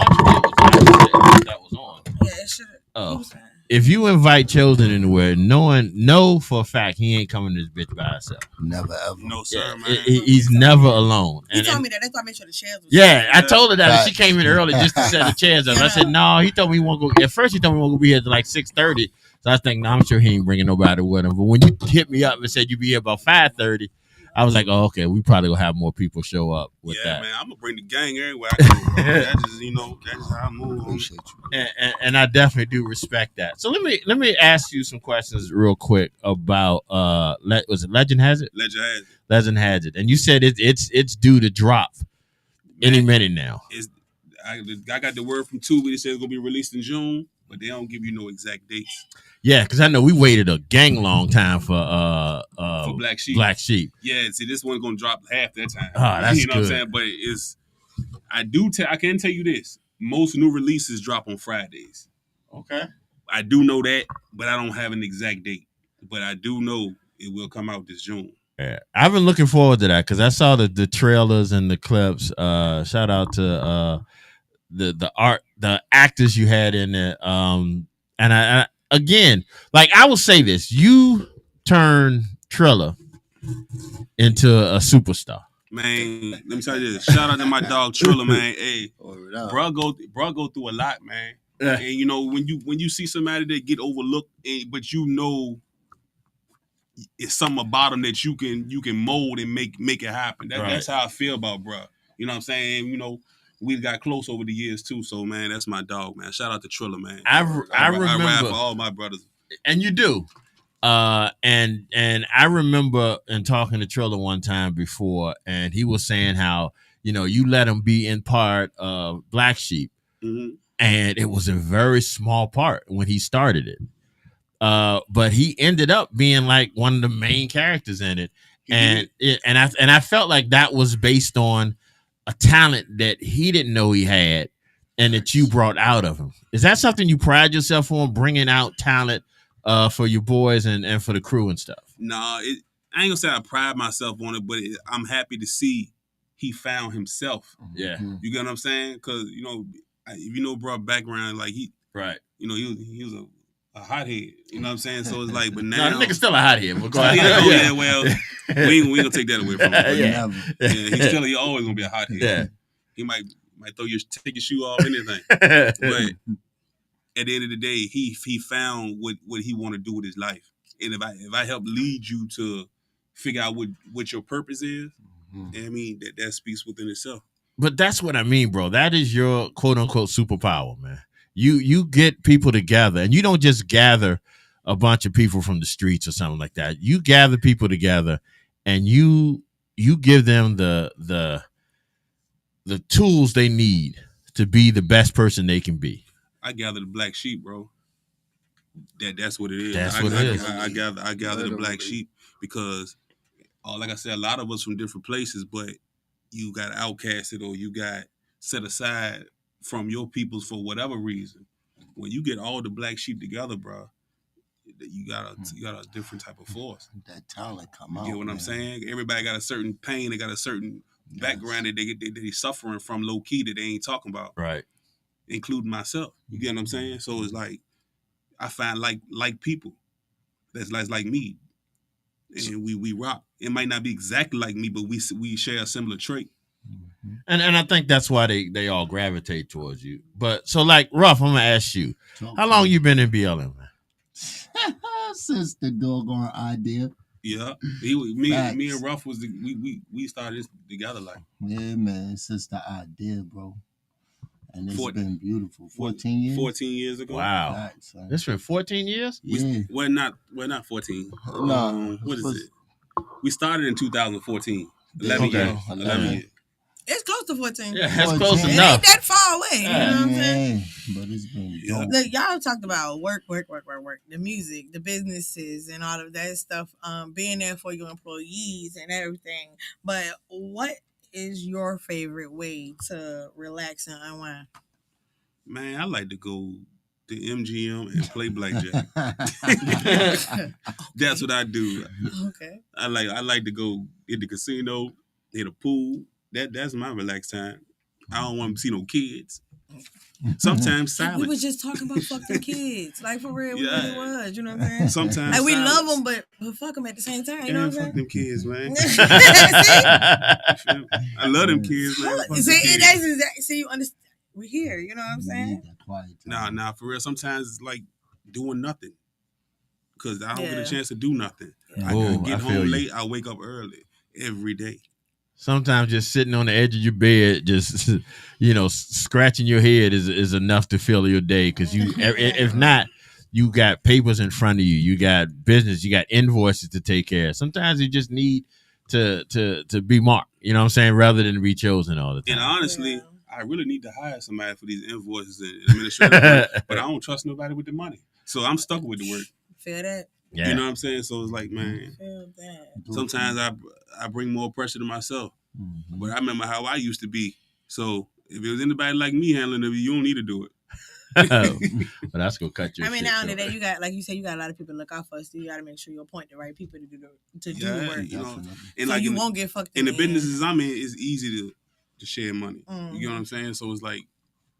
that was on. Yeah, it should. Oh. If you invite Chosen anywhere, know for a fact he ain't coming to this bitch by himself. Never ever. No sir, Yeah, man. he's never alone. He told me that. That's why I made sure the chairs was Yeah, I told her that. And she Right. came in early just to set the chairs up. I said, no, he told me he won't go. At first, he told me he won't go be here till 6:30. So I was thinking, no, I'm sure he ain't bringing nobody with him. But when you hit me up and said you'd be here about 5:30, I was like, oh, okay, we probably gonna have more people show up with that. Man, I'm gonna bring the gang everywhere I go, bro. That's just how I move. Appreciate you. And I definitely do respect that. So let me ask you some questions real quick about was it Legend Has It? Legend Has It. And you said it's due to drop any minute now. I got the word from Tubi that says it's gonna be released in June, but they don't give you no exact dates. Yeah, because I know we waited a gang long time for Black Sheep. Black Sheep. Yeah, see, this one's gonna drop half that time. Oh, that's you know good. what I'm saying? But I can tell you this: most new releases drop on Fridays. Okay. I do know that, but I don't have an exact date. but I do know it will come out this June. Yeah, I've been looking forward to that because I saw the trailers and the clips. Shout out to the actors you had in there. And I again, like I will say this: you turn Trilla into a superstar. Man, let me tell you this. Shout out to my dog Trilla, man. Hey, bro go through a lot, man. Yeah. And you know when you see somebody that get overlooked, but you know it's something about them that you can mold and make it happen. That's how I feel about bro. You know what I'm saying? You know, we got close over the years too. So man, that's my dog, man. Shout out to Trilla, man. I remember I ride for all my brothers, and you do. And I remember in talking to Trilla one time before, and he was saying how you let him be in part of Black Sheep, and it was a very small part when he started it. But he ended up being like one of the main characters in it, and I felt like that was based on a talent that he didn't know he had, and that you brought out of him. Is that something you pride yourself on, bringing out talent for your boys and for the crew and stuff? Nah, I ain't gonna say I pride myself on it, but I'm happy to see he found himself. Yeah, you get what I'm saying? Because if you know bro background, like he was a hothead. You know what I'm saying? So it's like, but now the nigga's still a hothead. We'll go ahead. Yeah, well, we ain't gonna take that away from him. He always gonna be a hothead. Yeah, he might take your shoe off, anything. But at the end of the day, he found what he want to do with his life. And if I help lead you to figure out what your purpose is, I mean that speaks within itself. But that's what I mean, bro. That is your quote unquote superpower, man. You get people together, and you don't just gather a bunch of people from the streets or something like that. You gather people together, and you give them the tools they need to be the best person they can be. I gather the black sheep, bro. That's what it is. That's what it is. I gather the black sheep because, like I said, a lot of us from different places, but you got outcasted or you got set aside from your peoples for whatever reason. When you get all the black sheep together, bro, you got a different type of force. That talent come out. You get what I'm saying? Everybody got a certain pain. They got a certain background that they suffering from low key that they ain't talking about. Right. Including myself. You get what I'm saying? So it's like I find like people that's like me, and we rock. It might not be exactly like me, but we share a similar trait. And I think that's why they all gravitate towards you. But so like Ruff, I'm gonna ask you, how long you been in BLM, man? Since the doggone idea. Yeah, me and Ruff we started this together like. Yeah, man, since the idea, bro. And it's been beautiful. 14 years? 14 years ago. Wow. It's been 14 years? Yeah. We're not 14. No. What is it? We started in 2014. 11 years. 11 years. It's close to 14. Yeah, that's close enough. It ain't that far away. You know what I'm saying? But it's been dope. Look, y'all talked about work, the music, the businesses, and all of that stuff, being there for your employees and everything. But what is your favorite way to relax and unwind? Man, I like to go to MGM and play blackjack. That's what I do. Okay. I like to go hit the casino, hit a pool. That's my relaxed time. I don't want to see no kids. Sometimes silence. We was just talking about fucking kids. Like, for real, we really was. You know what I'm saying? Sometimes like, we love them, but fuck them at the same time. You know what I'm saying? Fuck them kids, man. I love them kids, man. See, you understand. We're here. You know what I'm saying? Nah, for real. Sometimes it's like doing nothing. Because I don't get a chance to do nothing. Yeah. I get home late. I wake up early every day. Sometimes just sitting on the edge of your bed, just scratching your head is enough to fill your day. Because if not, you got papers in front of you, you got business, you got invoices to take care of. Sometimes you just need to be marked. You know what I'm saying, rather than be chosen all the time. And honestly, I really need to hire somebody for these invoices and administrative work, but I don't trust nobody with the money, so I'm stuck with the work. Feel that? Yeah. You know what I'm saying? So it's like, man, sometimes I bring more pressure to myself. But I remember how I used to be. So if it was anybody like me handling it, you don't need to do it. But that's gonna cut your. I mean, shit not only short. that, you got, like you said, you got a lot of people to look out for. So you got to make sure you appoint the right people to do the work. You know, and so like you won't get fucked in the businesses I'm in. It's easy to share money. Mm-hmm. You know what I'm saying? So it's like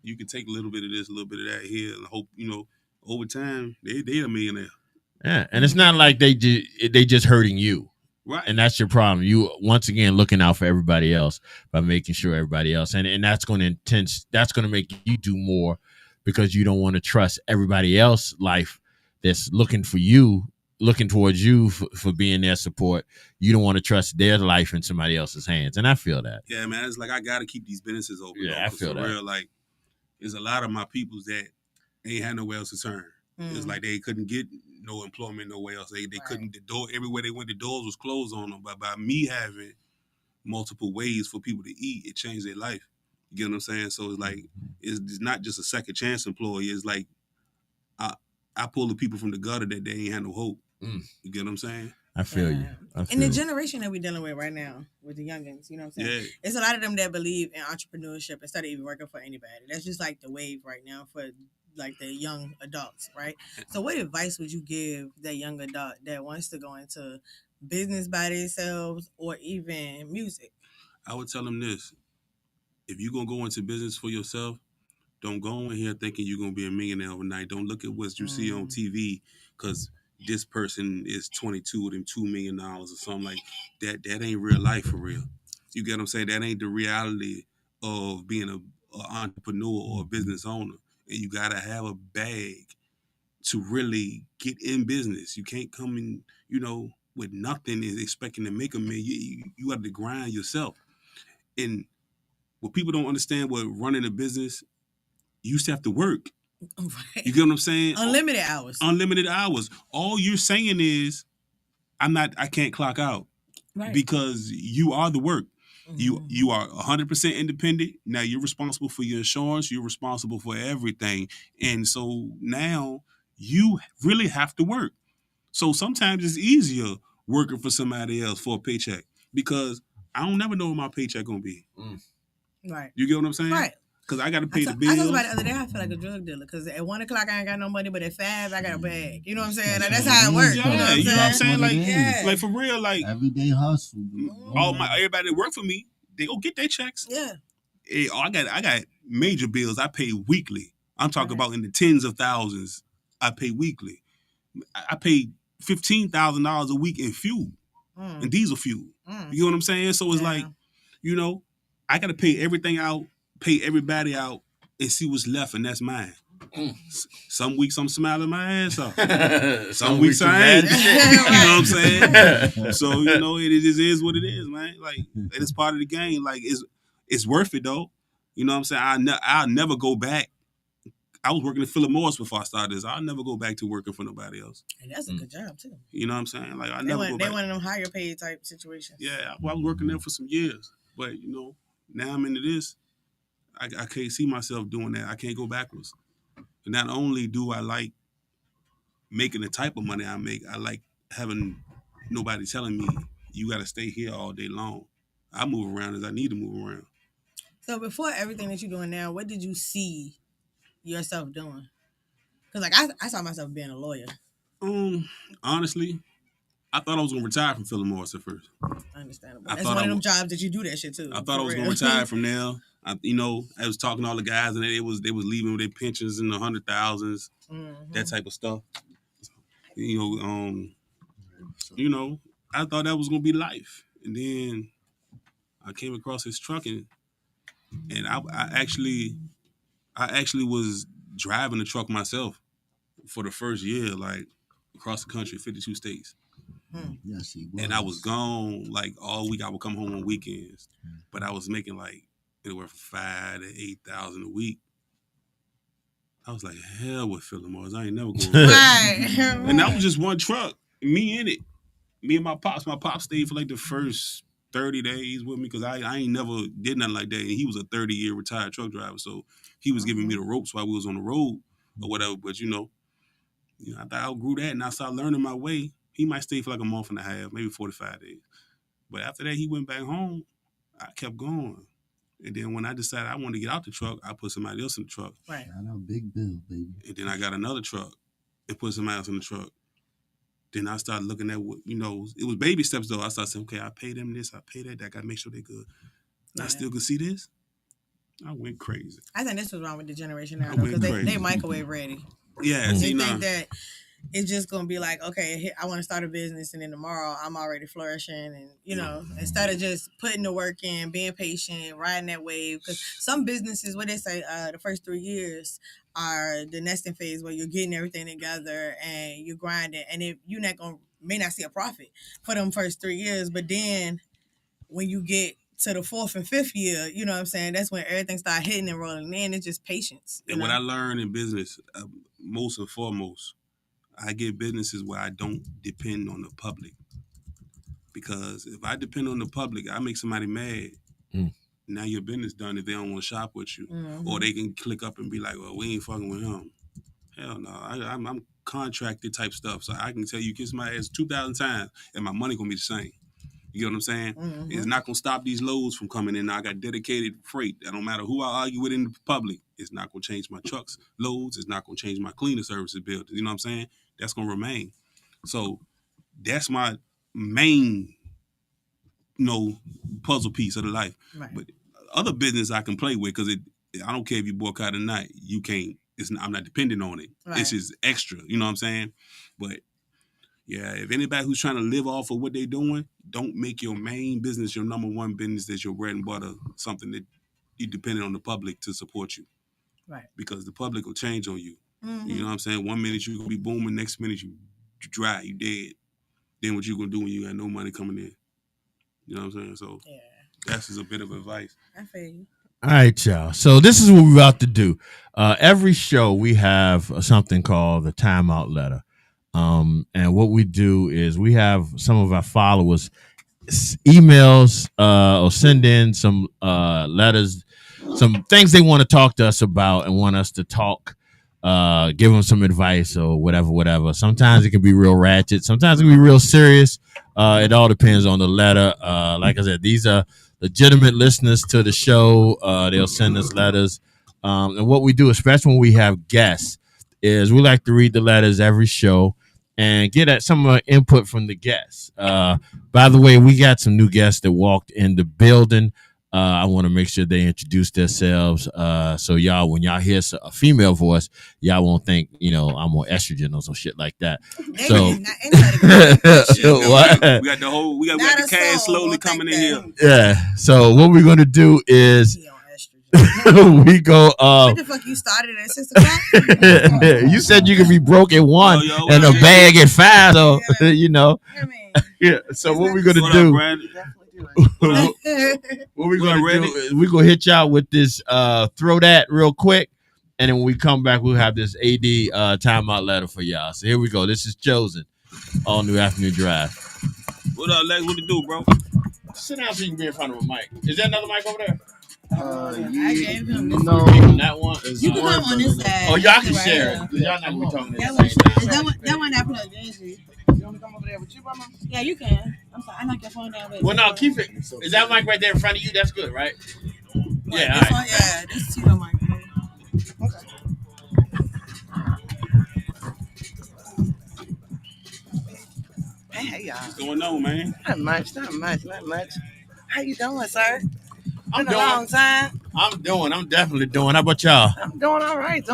you can take a little bit of this, a little bit of that here, and hope over time they a millionaire. Yeah, and it's not like they just hurting you. Right. And that's your problem. You once again looking out for everybody else by making sure everybody else, and that's going to make you do more because you don't want to trust everybody else's life that's looking towards you for being their support. You don't want to trust their life in somebody else's hands, and I feel that. Yeah, man, it's like I got to keep these businesses open. Yeah, I feel that. Real, like, there's a lot of my peoples that ain't had nowhere else to turn. It's like they couldn't get no employment nowhere else. They couldn't. The door everywhere they went, the doors was closed on them. But by me having multiple ways for people to eat, it changed their life. You get what I'm saying? So it's like it's not just a second chance employee. It's like I pull the people from the gutter that they ain't had no hope. You get what I'm saying? I feel you. In the generation that we're dealing with right now, with the youngins, you know what I'm saying? Yeah. It's a lot of them that believe in entrepreneurship instead of even working for anybody. That's just like the wave right now for like the young adults, right? So what advice would you give that young adult that wants to go into business by themselves or even music? I would tell them this. If you're going to go into business for yourself, don't go in here thinking you're going to be a millionaire overnight. Don't look at what you see on TV because this person is 22 with them $2 million or something like that. That ain't real life for real. You get what I'm saying? That ain't the reality of being an entrepreneur or a business owner. And you got to have a bag to really get in business. You can't come in, with nothing and expecting to make a million. You got to grind yourself. And what people don't understand with running a business, you used to have to work. Right. You get what I'm saying? Unlimited hours. Unlimited hours. All you're saying is, I can't clock out. Right. Because you are the work. Mm-hmm. You are 100% independent. Now you're responsible for your insurance. You're responsible for everything. And so now you really have to work. So sometimes it's easier working for somebody else for a paycheck because I don't never know what my paycheck gonna be. Right. You get what I'm saying? Right. Because I got to pay the bills. I talked about it the other day. I feel like a drug dealer because at 1 o'clock I ain't got no money, but at 5 I got a bag. You know what I'm saying? Like, that's how it works. Yeah, you know what I'm saying? Like for real, like everyday hustle. Everybody that work for me, they go get their checks. Yeah. Hey, I got major bills I pay weekly. I'm talking about in the tens of thousands. I pay weekly. I pay $15,000 a week in fuel, and diesel fuel. You know what I'm saying? So it's like, I got to pay everything out. Pay everybody out and see what's left, and that's mine. Some weeks I'm smiling my ass off. Some weeks I ain't. You know what I'm saying? So it is what it is, man. Like it's part of the game. Like it's worth it though. You know what I'm saying? I'll never go back. I was working at Philip Morris before I started this. I'll never go back to working for nobody else. And that's a good job too. You know what I'm saying? Like they want them higher paid type situations. Yeah, I was working there for some years, but now I'm into this. I can't see myself doing that. I can't go backwards. And not only do I like making the type of money I make, I like having nobody telling me, you got to stay here all day long. I move around as I need to move around. So before everything that you're doing now, what did you see yourself doing? Because I saw myself being a lawyer. Honestly, I thought I was going to retire from Philip Morris at first. Understandable. That's one of them jobs that you do that shit too. I thought I was going to retire from there. I was talking to all the guys, and they was leaving with their pensions in the 100,000s, that type of stuff. I thought that was going to be life, and then I came across his trucking, and I actually was driving the truck myself for the first year, like across the country, 52 states. Yes, he was. And I was gone like all week. I would come home on weekends, but I was making like anywhere from 5,000 to 8,000 a week. I was like, hell with Philip Morris. I ain't never going to right. And that was just one truck, me in it. Me and my pops. My pops stayed for like the first 30 days with me because I ain't never did nothing like that. And he was a 30-year retired truck driver. So he was giving me the ropes while we was on the road or whatever. But, I thought I outgrew that and I started learning my way. He might stay for like a month and a half, maybe 45 days. But after that, he went back home. I kept going. And then when I decided I wanted to get out the truck, I put somebody else in the truck. Right. I know, big bill, baby. And then I got another truck and put somebody else in the truck. Then I started looking at what, it was baby steps though. I started saying, okay, I pay them this, I pay that, I got to make sure they're good. And I still could see this. I went crazy. I think this was wrong with the generation now because they microwave ready. Yeah, they think that it's just gonna be like, okay, I want to start a business, and then tomorrow I'm already flourishing, and instead of just putting the work in, being patient, riding that wave. Because some businesses, what they say, the first 3 years are the nesting phase where you're getting everything together and you're grinding, and if you're may not see a profit for them first 3 years, but then when you get to the 4th and 5th year, you know what I'm saying? That's when everything starts hitting and rolling in. It's just patience. And what I learned in business, most and foremost, I get businesses where I don't depend on the public. Because if I depend on the public, I make somebody mad. Now your business done if they don't want to shop with you. Mm-hmm. Or they can click up and be like, well, we ain't fucking with him. Hell no. I'm contracted type stuff. So I can tell you, kiss my ass 2,000 times and my money going to be the same. You know what I'm saying? Mm-hmm. It's not going to stop these loads from coming in. I got dedicated freight. It don't matter who I argue with in the public. It's not going to change my trucks loads. It's not going to change my cleaner services bill. You know what I'm saying? That's going to remain. So that's my main, puzzle piece of the life. Right. But other business I can play with because I don't care if you boycott or not. You can't. I'm not dependent on it. Right. It's just extra. You know what I'm saying? But yeah, if anybody who's trying to live off of what they're doing, don't make your main business your number one business that's your bread and butter, something that you dependent on the public to support you. Right. Because the public will change on you. Mm-hmm. You know what I'm saying? 1 minute you're going to be booming, next minute you dry, you dead. Then what you going to do when you got no money coming in? You know what I'm saying? So that's just a bit of advice. I feel you. All right, y'all. So this is what we're about to do. Every show we have something called the timeout letter. And what we do is we have some of our followers emails or send in some letters, some things they want to talk to us about and want us to talk, give them some advice or whatever. Sometimes it can be real ratchet. Sometimes it can be real serious. It all depends on the letter. Like I said, these are legitimate listeners to the show. They'll send us letters. And what we do, especially when we have guests, is we like to read the letters every show and get at some input from the guests. By the way, we got some new guests that walked in the building. I want to make sure they introduce themselves. So y'all, when y'all hear a female voice, y'all won't think, I'm on estrogen or some shit like that. So we got the cast slowly coming in here. Yeah. So what we're going to do is we go. What the fuck you started at 6 o'clock? You said you could be broke at 1 and a bag at 5. So yeah. So what we're gonna do? What we're gonna do is we're gonna hit y'all with this throw that real quick, and then when we come back, we'll have this AD timeout letter for y'all. So here we go. This is Chosen, All New Afternoon Drive. What up, Lex? What you do, bro? Sit down so you can be in front of a mic. Is there another mic over there? I gave him this one. That one. You can come on this side. Oh, y'all can share it. Y'all not gonna be talking that one that plugged in. You want me to come over there with you, Mama? Yeah, you can. I'm sorry. I knocked your phone down. Well, no, keep it. Is that mic right there in front of you? That's good, right? Yeah, this one, yeah, this is Tito mic. Okay. Hey, y'all. What's going on, man? Not much. How you doing, sir? Been a long time. I'm definitely doing. How about y'all? I'm doing all right.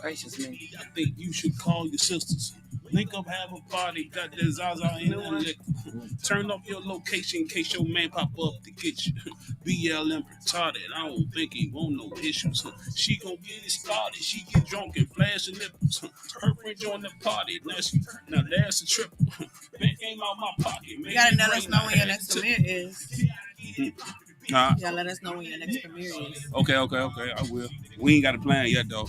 Gracious me. I think you should call your sisters. Link up, have a party. Got that Zaza in there. Turn up your location in case your man pop up to get you. BLM retarded. I don't think he want no issues. She gonna get it started. She get drunk and flash her nipples. Her friend join the party. Now that's a trip. Man came out my pocket. You gotta let us know when your next premiere is. Huh? You gotta let us know when your next premiere is. Okay. I will. We ain't got a plan yet, though.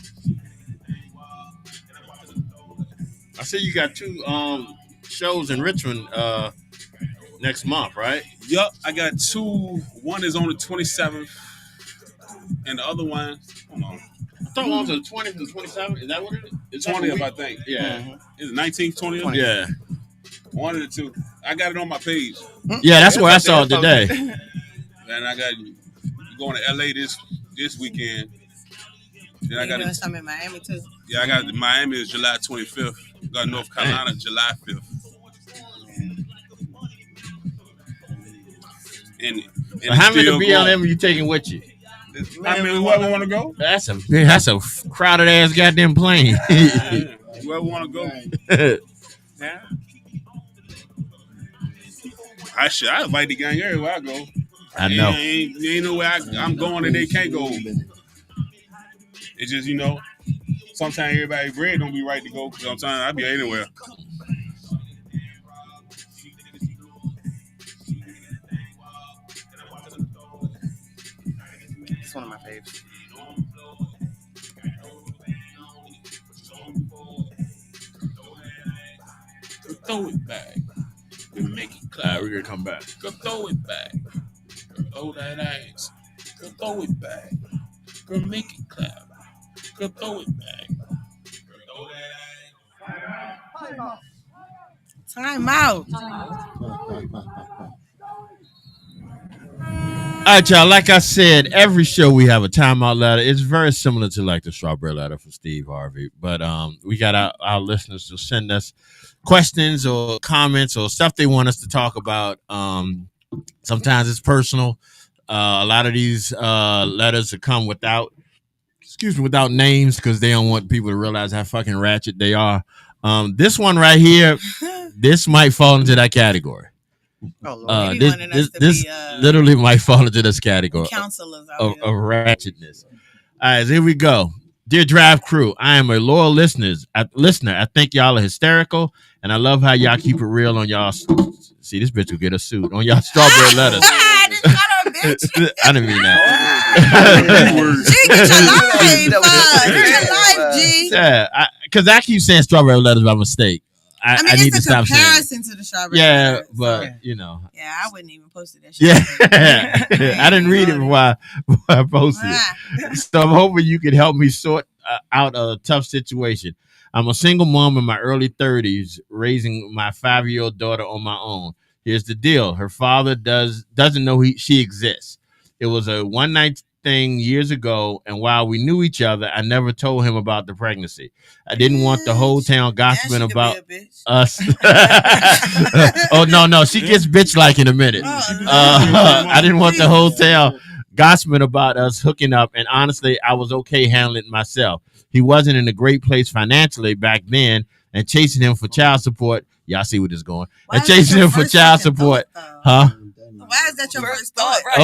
I see you got 2 shows in Richmond next month, right? Yup, I got 2. One is on the 27th, And the other one, hold on. I thought one was the 20th and 27th. Is that what it is? It's 20th, I think. Yeah. Is it 19th, 20th? Yeah. One of the two. I got it on my page. Yeah, that's where I saw it today. And I got you going to LA this weekend. Then I got doing something in Miami too. Yeah, I got Miami is July 25th. Got North Carolina July 5th. And how many BLM are you taking with you? I mean, whoever want to go. That's a crowded ass goddamn plane. Whoever want to go. Yeah. I invite the gang everywhere I go. I know. Ain't no way I'm going and they can't go. It's just, sometimes everybody's bread don't be right to go. Sometimes I be anywhere. It's one of my faves. Throw it back. We'll make it clap. All right, we're gonna come back. Go throw it back. Go throw that ass. Go throw it back. Go make it clap. Go throw it back. Go throw that ass. Time out. All right, y'all. Like I said, every show we have a timeout letter. It's very similar to like the strawberry letter from Steve Harvey. But we got our listeners to send us questions or comments or stuff they want us to talk about. Sometimes it's personal. A lot of these letters will come without names because they don't want people to realize how fucking ratchet they are. This one right here, this might fall into that category. Oh, Lord. This literally might fall into this category counselors of ratchetness. All right, so here we go. Dear Drive Crew, I am a loyal listener. I think y'all are hysterical, and I love how y'all keep it real on y'all. See, this bitch will get a suit on y'all strawberry letters. I didn't mean that. G, get your life, G. Yeah, because I keep saying strawberry letters by mistake. I need to stop saying it. To the strawberry letter, but Yeah, I wouldn't even post it. That shit. Yeah, I didn't read it before I posted it. So I'm hoping you can help me sort out a tough situation. I'm a single mom in my early 30s, raising my 5-year-old daughter on my own. Here's the deal: her father doesn't know she exists. It was a one-night thing years ago, and while we knew each other, I never told him about the pregnancy. I didn't want the whole town gossiping about us. Oh no, she gets bitch like in a minute. I didn't want the whole town gossiping about us hooking up, and honestly, I was okay handling it myself. He wasn't in a great place financially back then, and chasing him for child support. Y'all see where this is going? And chasing him for child support, huh? Why is that your first thought? Right.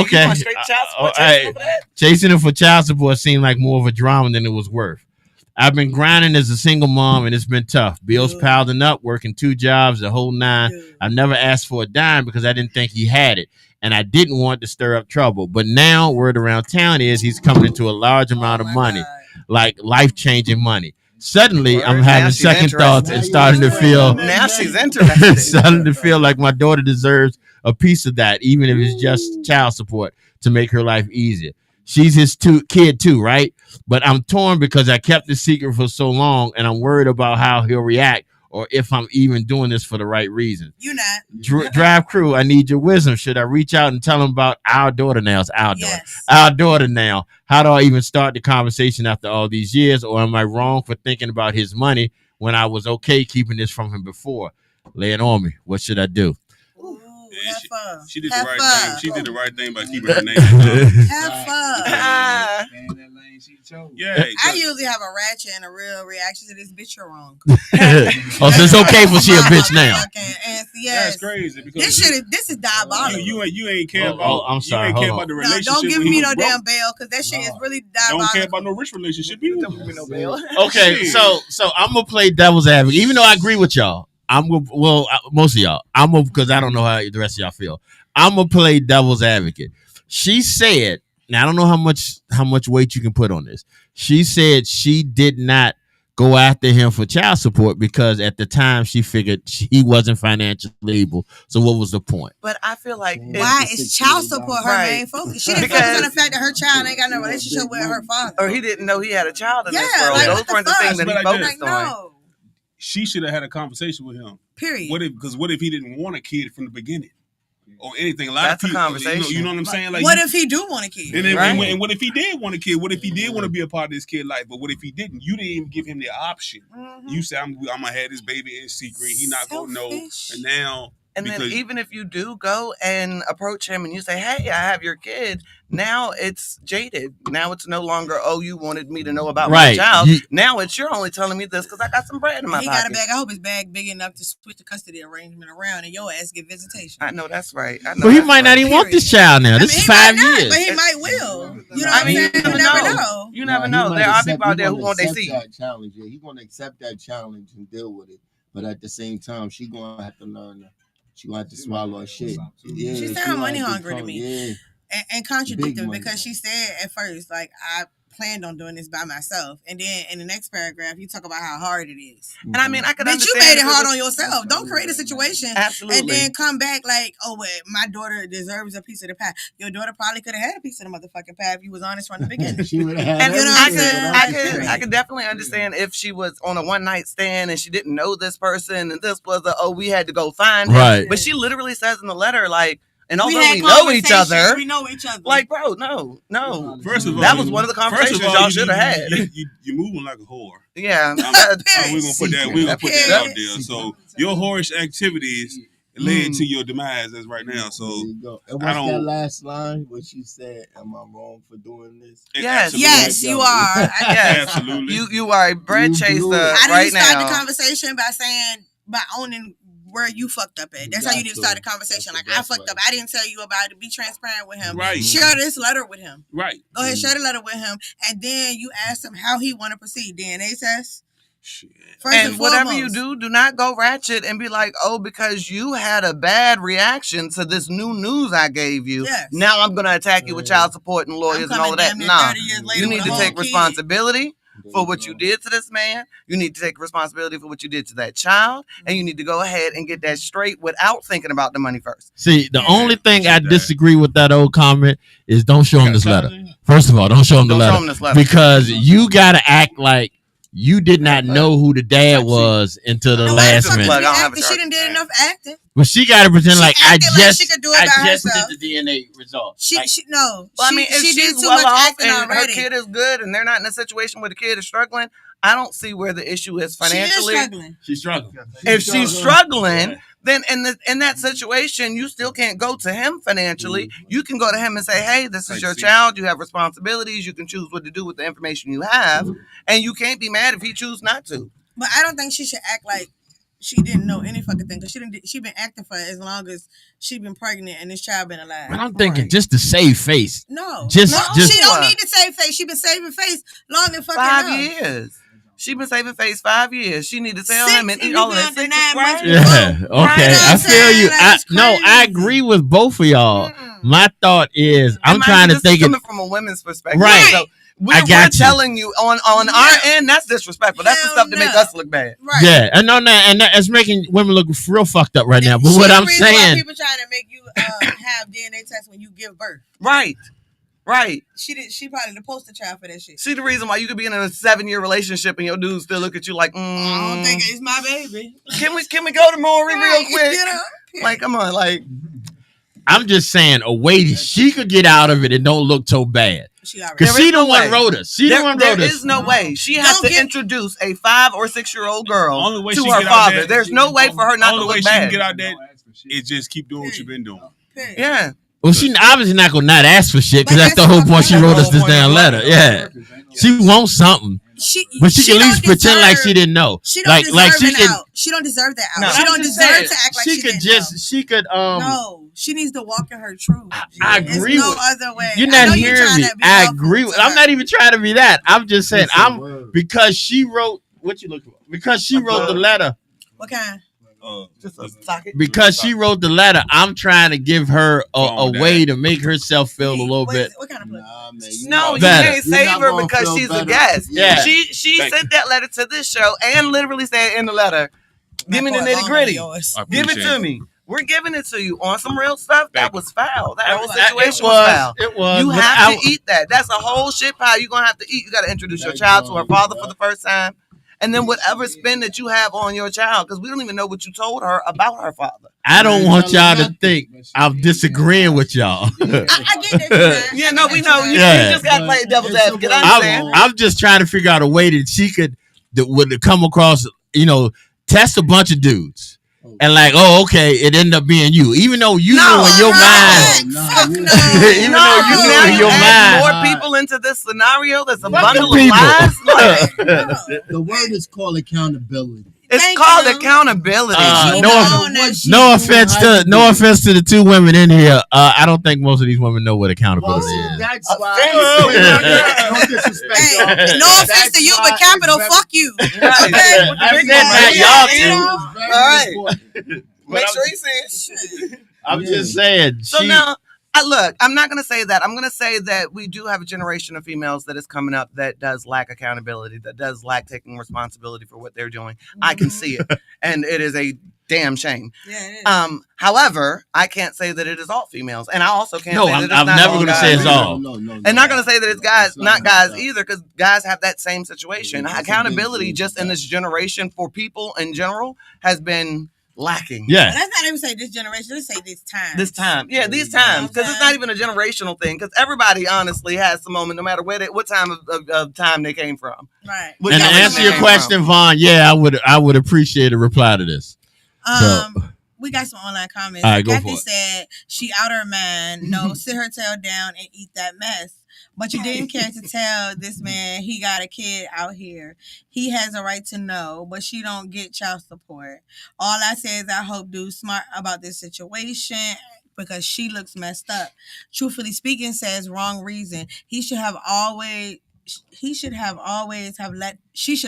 Okay. Chasing him for child support seemed like more of a drama than it was worth. I've been grinding as a single mom, and it's been tough. Bills piling up, working 2 jobs, the whole 9. I've never asked for a dime because I didn't think he had it, and I didn't want to stir up trouble. But now, word around town is he's coming into a large amount of money, like life-changing money. Suddenly, I'm having second thoughts and starting to feel. Now she's interested. Starting to feel like my daughter deserves a piece of that, even if it's just child support to make her life easier. She's his kid too, right? But I'm torn because I kept the secret for so long, and I'm worried about how he'll react or if I'm even doing this for the right reason. You're not. Drive Crew, I need your wisdom. Should I reach out and tell him about our daughter now? It's our daughter. Our daughter now. How do I even start the conversation after all these years? Or am I wrong for thinking about his money when I was okay keeping this from him before? Lay it on me. What should I do? She did the right thing. She did the right thing by keeping her name. Have fun. Yeah. I usually have a ratchet and a real reaction to this. Bitch, you're wrong. Oh, so it's okay for she a bitch now. That's crazy because this is diabolical. You ain't care about. I'm sorry. You ain't care about the relationship. No, don't give me no damn bail because that shit is really diabolical. Don't care about no rich relationship. Don't give me no bail. Okay, so I'm gonna play devil's advocate, even though I agree with y'all. Most of y'all. Because I don't know how the rest of y'all feel. I'm gonna play devil's advocate. She said, now I don't know how much weight you can put on this. She said she did not go after him for child support because at the time she figured he wasn't financially able. So what was the point? But I feel like why is child support her main focus? She didn't focus on the fact that her child ain't got no relationship with her father, or he didn't know he had a child in this world. like, Those weren't the things that he focused on. No. She should have had a conversation with him. Period. What if he didn't want a kid from the beginning? Or anything. That's of people, a conversation. You know what I'm saying? Like, what if he do want a kid? And what if he did want a kid? What if he did want to be a part of this kid life? But what if he didn't? You didn't even give him the option. You said, I'm gonna have this baby in secret. He not gonna know. And now, and then even if you do go and approach him and you say, "Hey, I have your kid," now it's jaded. Now it's no longer, "Oh, you wanted me to know about my child." Now it's, "You're only telling me this because I got some bread in my pocket." He got a bag. I hope his bag big enough to switch the custody arrangement around and your ass get visitation. I know that's right. But he might not even want this child now. This is 5 years. But he might will. You know what I mean? You never know. You never know. There are people out there who want their seat. He's going to accept that challenge and deal with it. But at the same time, she's going to have to learn. She going to have to swallow her shit. Yeah, she sound money hungry to me. Yeah. And contradictory because she said at first, like, I planned on doing this by myself, and then in the next paragraph you talk about how hard it is. And I mean, I could understand. But you made it hard on yourself. Don't create a situation, absolutely, and then come back like, "Oh, well, my daughter deserves a piece of the pie." Your daughter probably could have had a piece of the motherfucking pie if you was honest from the beginning. She would have had. And I could definitely understand if she was on a one night stand and she didn't know this person, and this was we had to go find him. Right. But she literally says in the letter, like, and although we know each other, like, bro, no. First of all, that was one of the conversations y'all should have had. You're moving like a whore. Yeah, we're gonna put that out there. So your whorish activities led to your demise as right now. So and what's that last line? What she said? Am I wrong for doing this? Yes, you are. Yes, absolutely. You are a bread chaser right now. Start the conversation by owning where you fucked up at. That's how you didn't start the conversation. Like, I fucked up. I didn't tell you about it. Be transparent with him. Right. Share this letter with him. Right. Go ahead, share the letter with him, and then you ask him how he want to proceed. DNA test. Shit. And whatever you do not go ratchet and be like, "Oh, because you had a bad reaction to this new news I gave you, now I'm going to attack you with child support and lawyers and all of that." Nah, you need to take responsibility for what you did to this man. You need to take responsibility for what you did to that child, and you need to go ahead and get that straight without thinking about the money first. See, the only thing I disagree with that old comment is don't show him this letter. First of all, don't show him the letter because you got to act like you did not know who the dad was until the last minute. She didn't did enough acting. But she got to pretend like I just she could do it by herself. did the DNA results. Well, I mean, if she's well off and her kid is good and they're not in a situation where the kid is struggling, I don't see where the issue is financially. She's struggling. If she's struggling, then in that situation, you still can't go to him financially. You can go to him and say, "Hey, this is your child. You have responsibilities. You can choose what to do with the information you have, and you can't be mad if he chooses not to." But I don't think she should act like she didn't know any fucking thing because she been acting for as long as she been pregnant and this child been alive. But I'm thinking just to save face. No, she don't need to save face. She been saving face long and fucking 5 years. She been saving face 5 years. She need to sell him and eat all of that. 9 months. Yeah. Okay. I feel you. I agree with both of y'all. My thought is, I'm trying to think coming from a women's perspective. Right. So we're telling you on our end, that's disrespectful. That's the stuff that make us look bad. Right. Yeah. And it's making women look real fucked up right now. But what I'm saying, people trying to make you have DNA tests when you give birth. Right. Right. She probably the poster child for that shit. See the reason why you could be in a 7-year relationship and your dude still look at you like, I don't think it's my baby. Can we go to Maury real quick? Like, come on, like. I'm just saying a way that she could get out of it and don't look so bad. Because she the one wrote us. There is no way. She has to introduce a 5 or 6 year old girl to her father. There's no way for her not to look bad. The only way she can get out that is just keep doing what you've been doing. Yeah. Well, she obviously not gonna not ask for shit because that's the whole point. She wrote us this damn letter. Yeah, she wants something, but she can at least pretend like she didn't know. She don't She don't deserve that out. No, she don't deserve to act like she didn't know. She could. No, she needs to walk in her truth. I agree. No other way. You're not hearing me. I agree. I'm not even trying to be that. I'm just saying. Because she wrote what you looking for. Because she wrote the letter. What kind? Just a socket. Because she wrote the letter, I'm trying to give her a way to make herself feel a little bit. What kind of play? No, you better. can't save her because she's a guest. Yeah. She sent that letter to this show and literally said in the letter, "Give me the nitty gritty. Give it to me. We're giving it to you on some real stuff." That was foul. That whole situation was foul. It was. You have to eat that. That's a whole shit pie you're gonna have to eat. You got to introduce your child to her father for the first time. And then whatever spin that you have on your child, because we don't even know what you told her about her father. I don't want y'all to think I'm disagreeing with y'all. I get that. Yeah, no, we know. You just got to play devil's advocate. I'm just trying to figure out a way that she would come across, test a bunch of dudes. And like, oh, okay, it ended up being you. Even though you know in your mind. Even though you know in your mind. More people into this scenario, there's a bundle of lies. The word is called accountability. It's called accountability. No offense to the two women in here. I don't think most of these women know what accountability is. That's why. Don't disrespect. No offense to you, but capital fuck you. All right. Make sure you say it. I'm just saying. So now, look, I'm not going to say that. I'm going to say that we do have a generation of females that is coming up that does lack accountability, that does lack taking responsibility for what they're doing. I can see it. And it is a damn shame. Yeah, it is. However, I can't say that it is all females. And I also can't say that it's I'm not never all going to guys. say it's all. And not going to say that it's guys, not guys either, because guys have that same situation. Accountability just in this generation for people in general has been lacking. Yeah. But let's not even say this generation. Let's say this time. This time. Yeah, these times. Because it's not even a generational thing. Because everybody honestly has some moment, no matter what time of time they came from. Right. And to answer your question, Vaughn, I would appreciate a reply to this. We got some online comments. All right, go Kathy for it. said she out her man. No, sit her tail down and eat that mess. But you didn't care to tell this man he got a kid out here. He has a right to know, but she don't get child support. All I say is I hope dude's smart about this situation because she looks messed up. Truthfully speaking, says wrong reason. She should have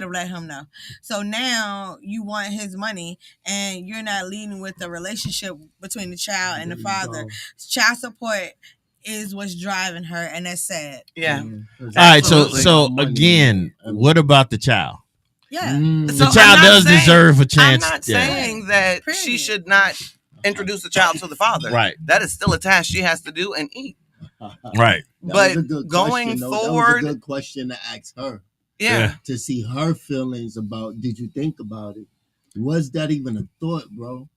let him know. So now you want his money and you're not leading with the relationship between the child and the father. Child support is what's driving her, and that's sad. Yeah. All right, so again, what about the child? Yeah. The child does deserve a chance. I'm not saying that she should not introduce the child to the father. Right. That is still a task she has to do and eat. Right. But going forward, that was a good question to ask her. Yeah. To see her feelings about, did you think about it? Was that even a thought, bro?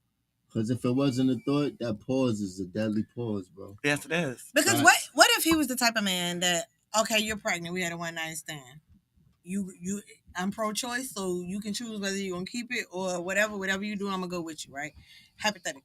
Because if it wasn't a thought, that pause is a deadly pause, bro. Yes, it is. Because what if he was the type of man that, okay, you're pregnant, we had a one night stand. I'm pro-choice, so you can choose whether you're gonna keep it or whatever you do, I'm gonna go with you, right? Hypothetically.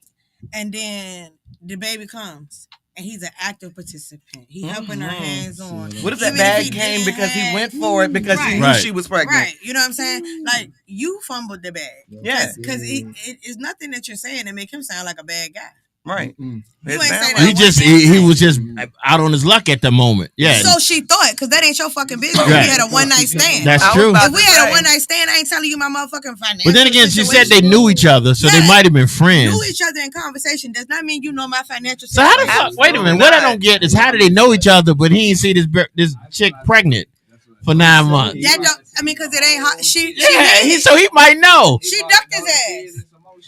And then the baby comes. And he's an active participant. He helping her hands on. What if that bag came because he went for it because he knew she was pregnant? Right. You know what I'm saying? Like, you fumbled the bag. Yeah. Because it's nothing that you're saying that make him sound like a bad guy. Right. You ain't saying that he was just out on his luck at the moment. Yeah. So she thought, because that ain't your fucking business. Right. We had a one night stand. That's true. If we had a one night stand, I ain't telling you my motherfucking financial. But then again, she said they knew each other, so they might have been friends. Knew each other in conversation does not mean you know my financial. So how the fuck? Wait a minute. What I don't get is how do they know each other, but he ain't see this chick pregnant for 9 months? Because it ain't hot. So he might know. She ducked his ass.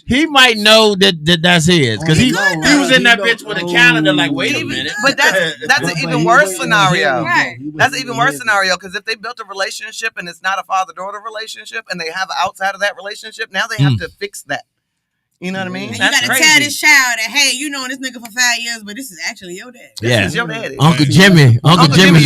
He might know that's his because he was in that bitch with a calendar. Like, wait a minute. But that's an even worse scenario. Right. That's an even worse scenario because if they built a relationship and it's not a father-daughter relationship and they have outside of that relationship, now they have to fix that. You know what I mean? And you gotta tell this child that, hey, you known this nigga for 5 years, but this is actually your dad. This is your daddy. Uncle Jimmy's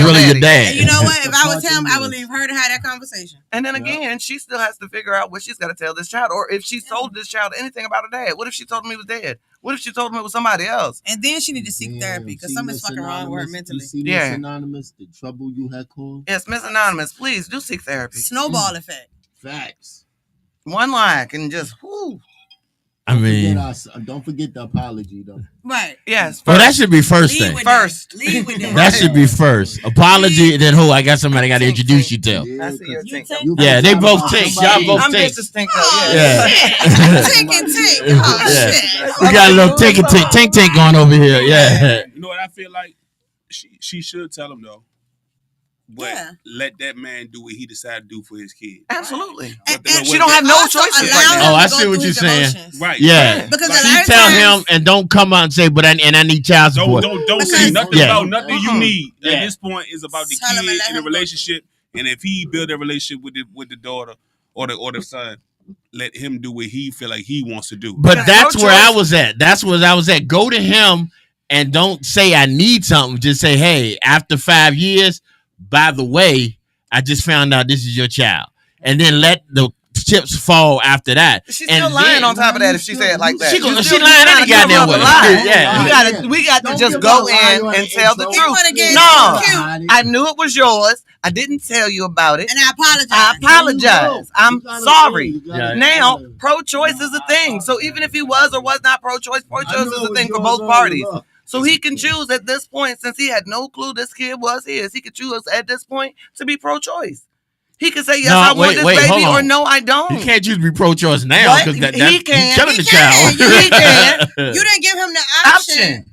really your dad. And you know what? If I was him, I would leave her to have that conversation. And then again, she still has to figure out what she's got to tell this child, or if she told this child anything about her dad. What if she told him he was dead? What if she told him it was somebody else? And then she need to seek therapy because something's fucking wrong with her mentally. Miss Anonymous, the trouble you had caused? Yes, Miss Anonymous, please do seek therapy. Snowball effect. Facts. One like and just whoo. I mean, don't forget the apology though. Right. Yes. Well, that should be first thing. First. That should be first. Apology, then who? I got somebody I got to introduce you to. I see your tink. Yeah, they both tink. Y'all both I'm tink. just a tink. Yeah. Tink and tink. Yeah. Shit. We got a little tink going over here. Yeah. You know what I feel like? She should tell him though. But let that man do what he decided to do for his kid. Absolutely. And she don't have no choices. Oh, I see what you're saying. Right. Yeah. Because she tell him and don't come out and say, but I need child support. Don't say nothing about nothing you need. At this point, it's about the kid and the relationship. And if he build a relationship with the daughter or the son, let him do what he feel like he wants to do. But that's where I was at. That's where I was at. Go to him and don't say I need something. Just say, hey, after 5 years, by the way, I just found out this is your child. And then let the chips fall after that. She's still lying on top of that if she said it like that. She lying any goddamn way. Yeah. We got to just go in and tell the truth. No, I knew it was yours. I didn't tell you about it. And I apologize. I'm sorry. Now, pro-choice is a thing. So even if he was or was not pro-choice is a thing for both parties. So he can choose at this point, since he had no clue this kid was his, he could choose at this point to be pro-choice. He could say, yes, I want this baby, or no, I don't. You can't just be pro-choice now because he can. He's killing the child. He can. You didn't give him the option.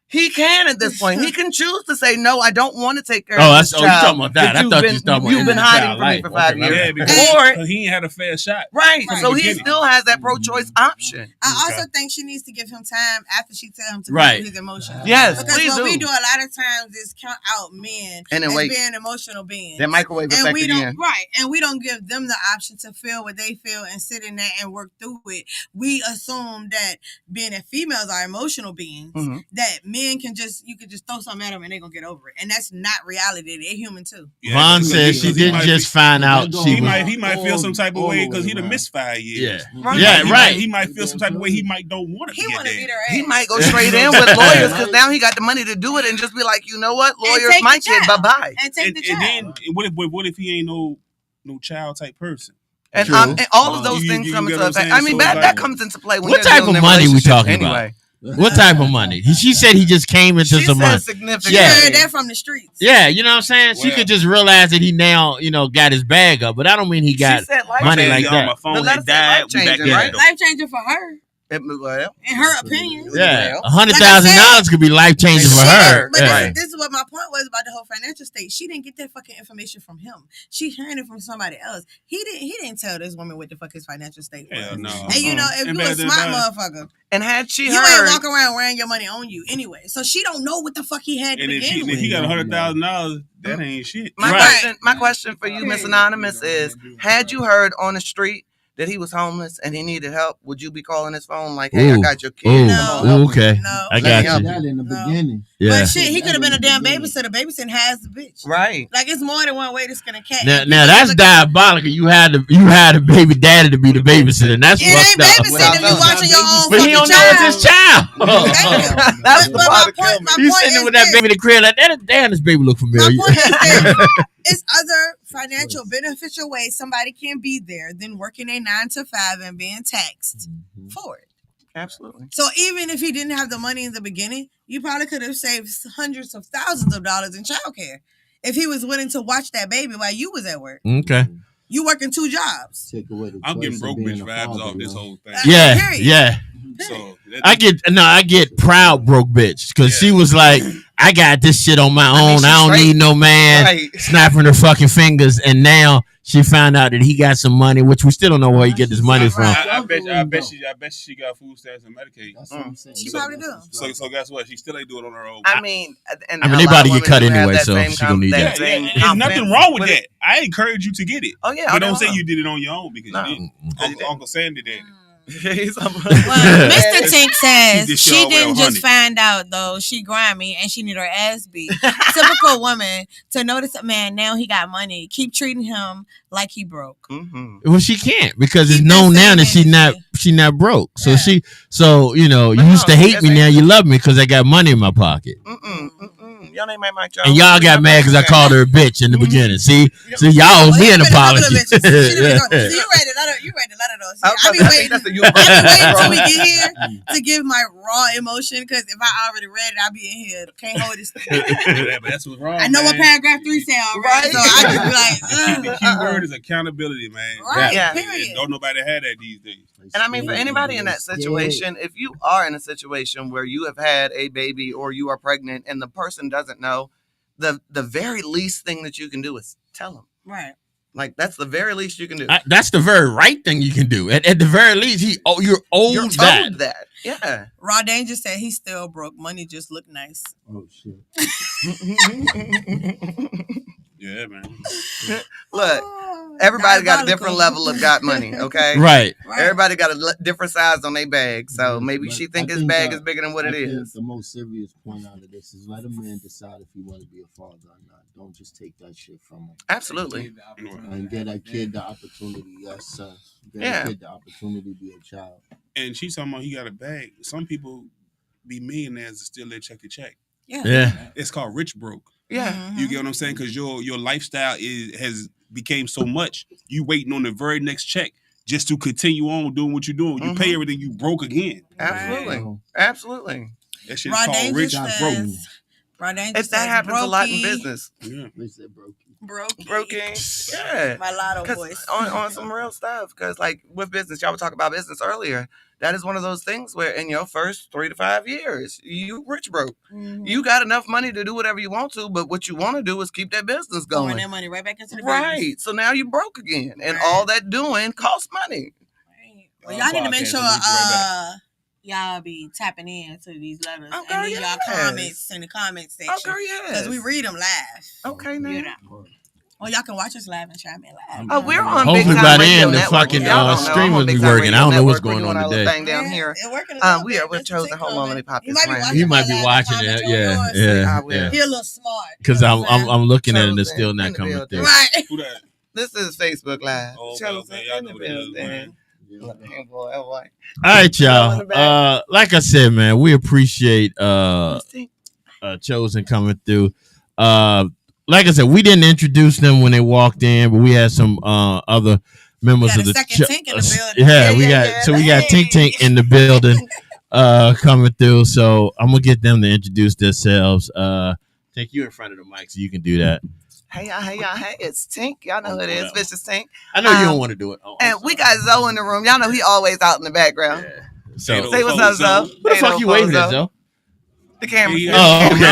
He can at this point. He can choose to say, no, I don't want to take care of this child. Oh, you're talking about that. I thought you was talking about you've been hiding from me for 5 years. Yeah, because he ain't had a fair shot. Right. So he still has that pro-choice option. I also think she needs to give him time after she tells him to control his emotions. Yes, because what we do a lot of times is count out men as being emotional beings. That microwave effect again. Right. And we don't give them the option to feel what they feel and sit in that and work through it. We assume that being that females are emotional beings, that men can you could just throw something at them and they're going to get over it. And that's not reality. They're human too. Yeah, Vaughn said she didn't just find out. He might feel some type of way because he done missed 5 years. Right. He might feel some type of way he might don't want to be there. He might go straight in with lawyers because now he got the money to do it and just be like, you know what? Lawyers, my kid, bye-bye. And take the child. And then what if he ain't no child type person? And all of those things come into effect. I mean, that comes into play. When what type of money we talking about? What type of money? She said he just came into some money. Significant. Yeah, they're from the streets. Yeah, you know what I'm saying? She could just realize that he now, got his bag up, but I don't mean he got money like that. My phone had died. Life changing for her. In her opinion. Yeah. $100,000 could be life changing for her. But this is what my point was about the whole financial state. She didn't get that fucking information from him. She heard it from somebody else. He didn't tell this woman what the fuck his financial state was. Hell no. And if you a smart motherfucker, and had she you ain't walking around wearing your money on you anyway. So she don't know what the fuck he had to begin with. If he got $100,000, that ain't shit. My question for you, Miss Anonymous, is: had you heard on the street that he was homeless and he needed help, would you be calling his phone like, hey, I got your kid? Okay. No. I got you. That in the beginning. Yeah. But shit, he could have been a damn babysitter. Babysitting has the bitch. Right. Like it's more than one way to skin a cat. Now that's diabolical. You had a baby daddy to be the babysitter. And that's it ain't babysitting if you watching your own but he don't know it's his child. That's my point. He's sitting with that baby in the crib like, damn, this baby look familiar. My point is that it's other financial beneficial ways somebody can be there than working a 9 to 5 and being taxed for it. Absolutely. So even if he didn't have the money in the beginning, you probably could have saved hundreds of thousands of dollars in childcare if he was willing to watch that baby while you was at work. Okay. You working 2 jobs. I'm getting broke bitch vibes off this whole thing. Yeah. So I get proud broke bitch because she was like, I got this shit on my own. I don't need no man snapping her fucking fingers. And now she found out that he got some money, which we still don't know where he get this money from. I bet she got food stamps and Medicaid. She probably do. So guess what? She still ain't doing it on her own. I mean, they about to get cut anyway, so she gonna need that. There's nothing wrong with that. I encourage you to get it. Oh yeah, but don't say you did it on your own because you didn't. Uncle Sam did that. Well, Mr. Tink says she didn't just find out though she grimy and she need her ass beat. Typical woman to notice a man now he got money, keep treating him like he broke. Well, she can't because it's known now that she not broke. So you used to hate me, now you love me because I got money in my pocket. Your name ain't Mike Jones. And y'all got mad because I called her a bitch in the beginning. See, y'all owe me an apology. You ready to let her know. I be waiting till we get here to give my raw emotion, because if I already read it, I'll be in here. Can't hold this. Yeah, but that's what's wrong. I know what paragraph 3 said already, so I just be like, the key word is accountability, man. Right, yeah. period. Don't nobody have that these days. And I mean, for anybody in that situation, if you are in a situation where you have had a baby or you are pregnant and the person doesn't know, the very least thing that you can do is tell them. Right. Like, that's the very least you can do. That's the very right thing you can do. At the very least, you're owed that. Yeah. Raw Danger said he's still broke. Money just look nice. Oh shit. Yeah, man. Look, everybody got a different level of got money, okay? Right. Everybody got a different size on their bag, so maybe she think his bag is bigger than what it is. The most serious point out of this is let a man decide if he want to be a father or not. Don't just take that shit from him. Absolutely. And get that kid the opportunity. Yes, sir. Get that kid the opportunity to be a child. And she's talking about he got a bag. Some people be millionaires and still live check to check. Yeah. It's called rich broke. Yeah. You get what I'm saying? Because your lifestyle has became so much. You waiting on the very next check just to continue on doing what you're doing. You pay everything, you broke again. Absolutely. Absolutely. That shit is called rich broke. If that happens a lot in business. Yeah. Broken. Yeah. My lotto voice. on some real stuff. Because, like, with business, y'all were talking about business earlier. That is one of those things where in your first 3 to 5 years, you rich broke. You got enough money to do whatever you want to, but what you want to do is keep that business going. Throwing that money right back into the Right. business. So now you broke again. And all that doing costs money. Right. Well, y'all need to make sure y'all be tapping in to these letters and leave y'all comments in the comment section. Okay, yes. Because we read them live. Okay, now. You know. Well, y'all can watch us live and chime in live. Oh, we're on Hopefully Big by Time Radio then the Network. fucking Y'all don't know. streamers be working. I don't know what's going on today. Thing down here. We are with Chosen. Hold on, let me pop this around. He might be watching it. Yeah. He a little smart. Because I'm looking at it and it's still not coming through. Right. Who that? This is Facebook Live. Oh, Chosen okay. Y'all in know the what it is, building. All right, y'all. Like I said, man, we appreciate Chosen coming through. Like I said, we didn't introduce them when they walked in, but we had some other members of the Tink in the building. We got Tink in the building coming through. So I'm gonna get them to introduce themselves. Take you in front of the mic so you can do that. Hey, it's Tink. Y'all know who it is, Vicious Tink. I know you don't want to do it. And we got Zoe in the room. Y'all know he always out in the background. Yeah. So say what's up, Zoe. What the fuck you waving at, Zoe? The camera. Oh, okay.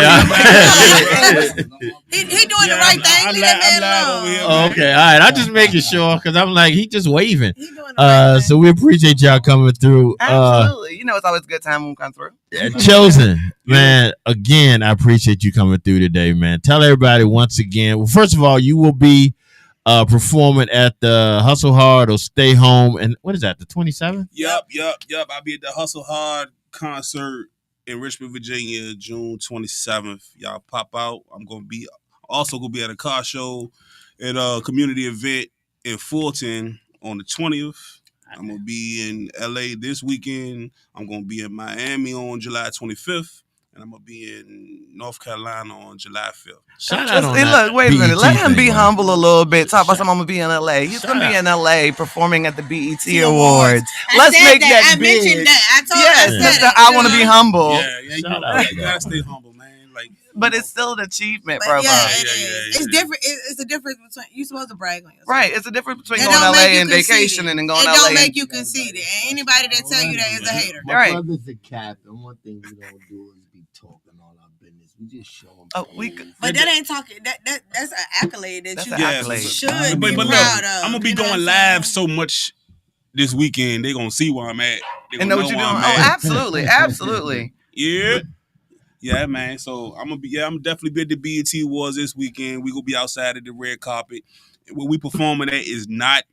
He doing the right thing. Leave that man alone. Okay, all right. I'm just making sure because I'm like, he just waving. He doing the right So we appreciate y'all coming through. Absolutely. You know, it's always a good time when we come through. Chosen, man, again, I appreciate you coming through today, man. Tell everybody once again. Well, first of all, you will be performing at the Hustle Hard or Stay Home. And what is that, the 27th? Yup. I'll be at the Hustle Hard concert in Richmond, Virginia, June 27th. Y'all pop out. I'm going to be at a car show at a community event in Fulton on the 20th. I'm going to be in LA this weekend. I'm going to be in Miami on July 25th. And I'm going to be in North Carolina on July 5th. Shout out on look, wait a minute. Let him be thing, humble a little bit. Talk about something. I'm going to be in LA. He's going to be in LA performing at the BET Awards. Let's make that big. I mentioned that. I told yes, Mr. I want to be humble. Yeah, you gotta stay humble, man. Like, but it's still an achievement, bro. Yeah, it is. It's different. It's a difference between you supposed to brag on yourself. Right. It's a difference between going to LA and vacationing and going to LA. It don't make you conceited. And anybody that tell you that is a hater. My brother's a cap, and one thing we don't do is be talking all our business. We just show them. But that ain't talking. That's an accolade that you should be but proud of. I'm gonna be going live so much this weekend. They gonna see where I'm at. They and know what you're doing. Oh, absolutely. Yeah, man. So I'm definitely be at the BET Awards this weekend. We gonna be outside at the red carpet. What we performing at is not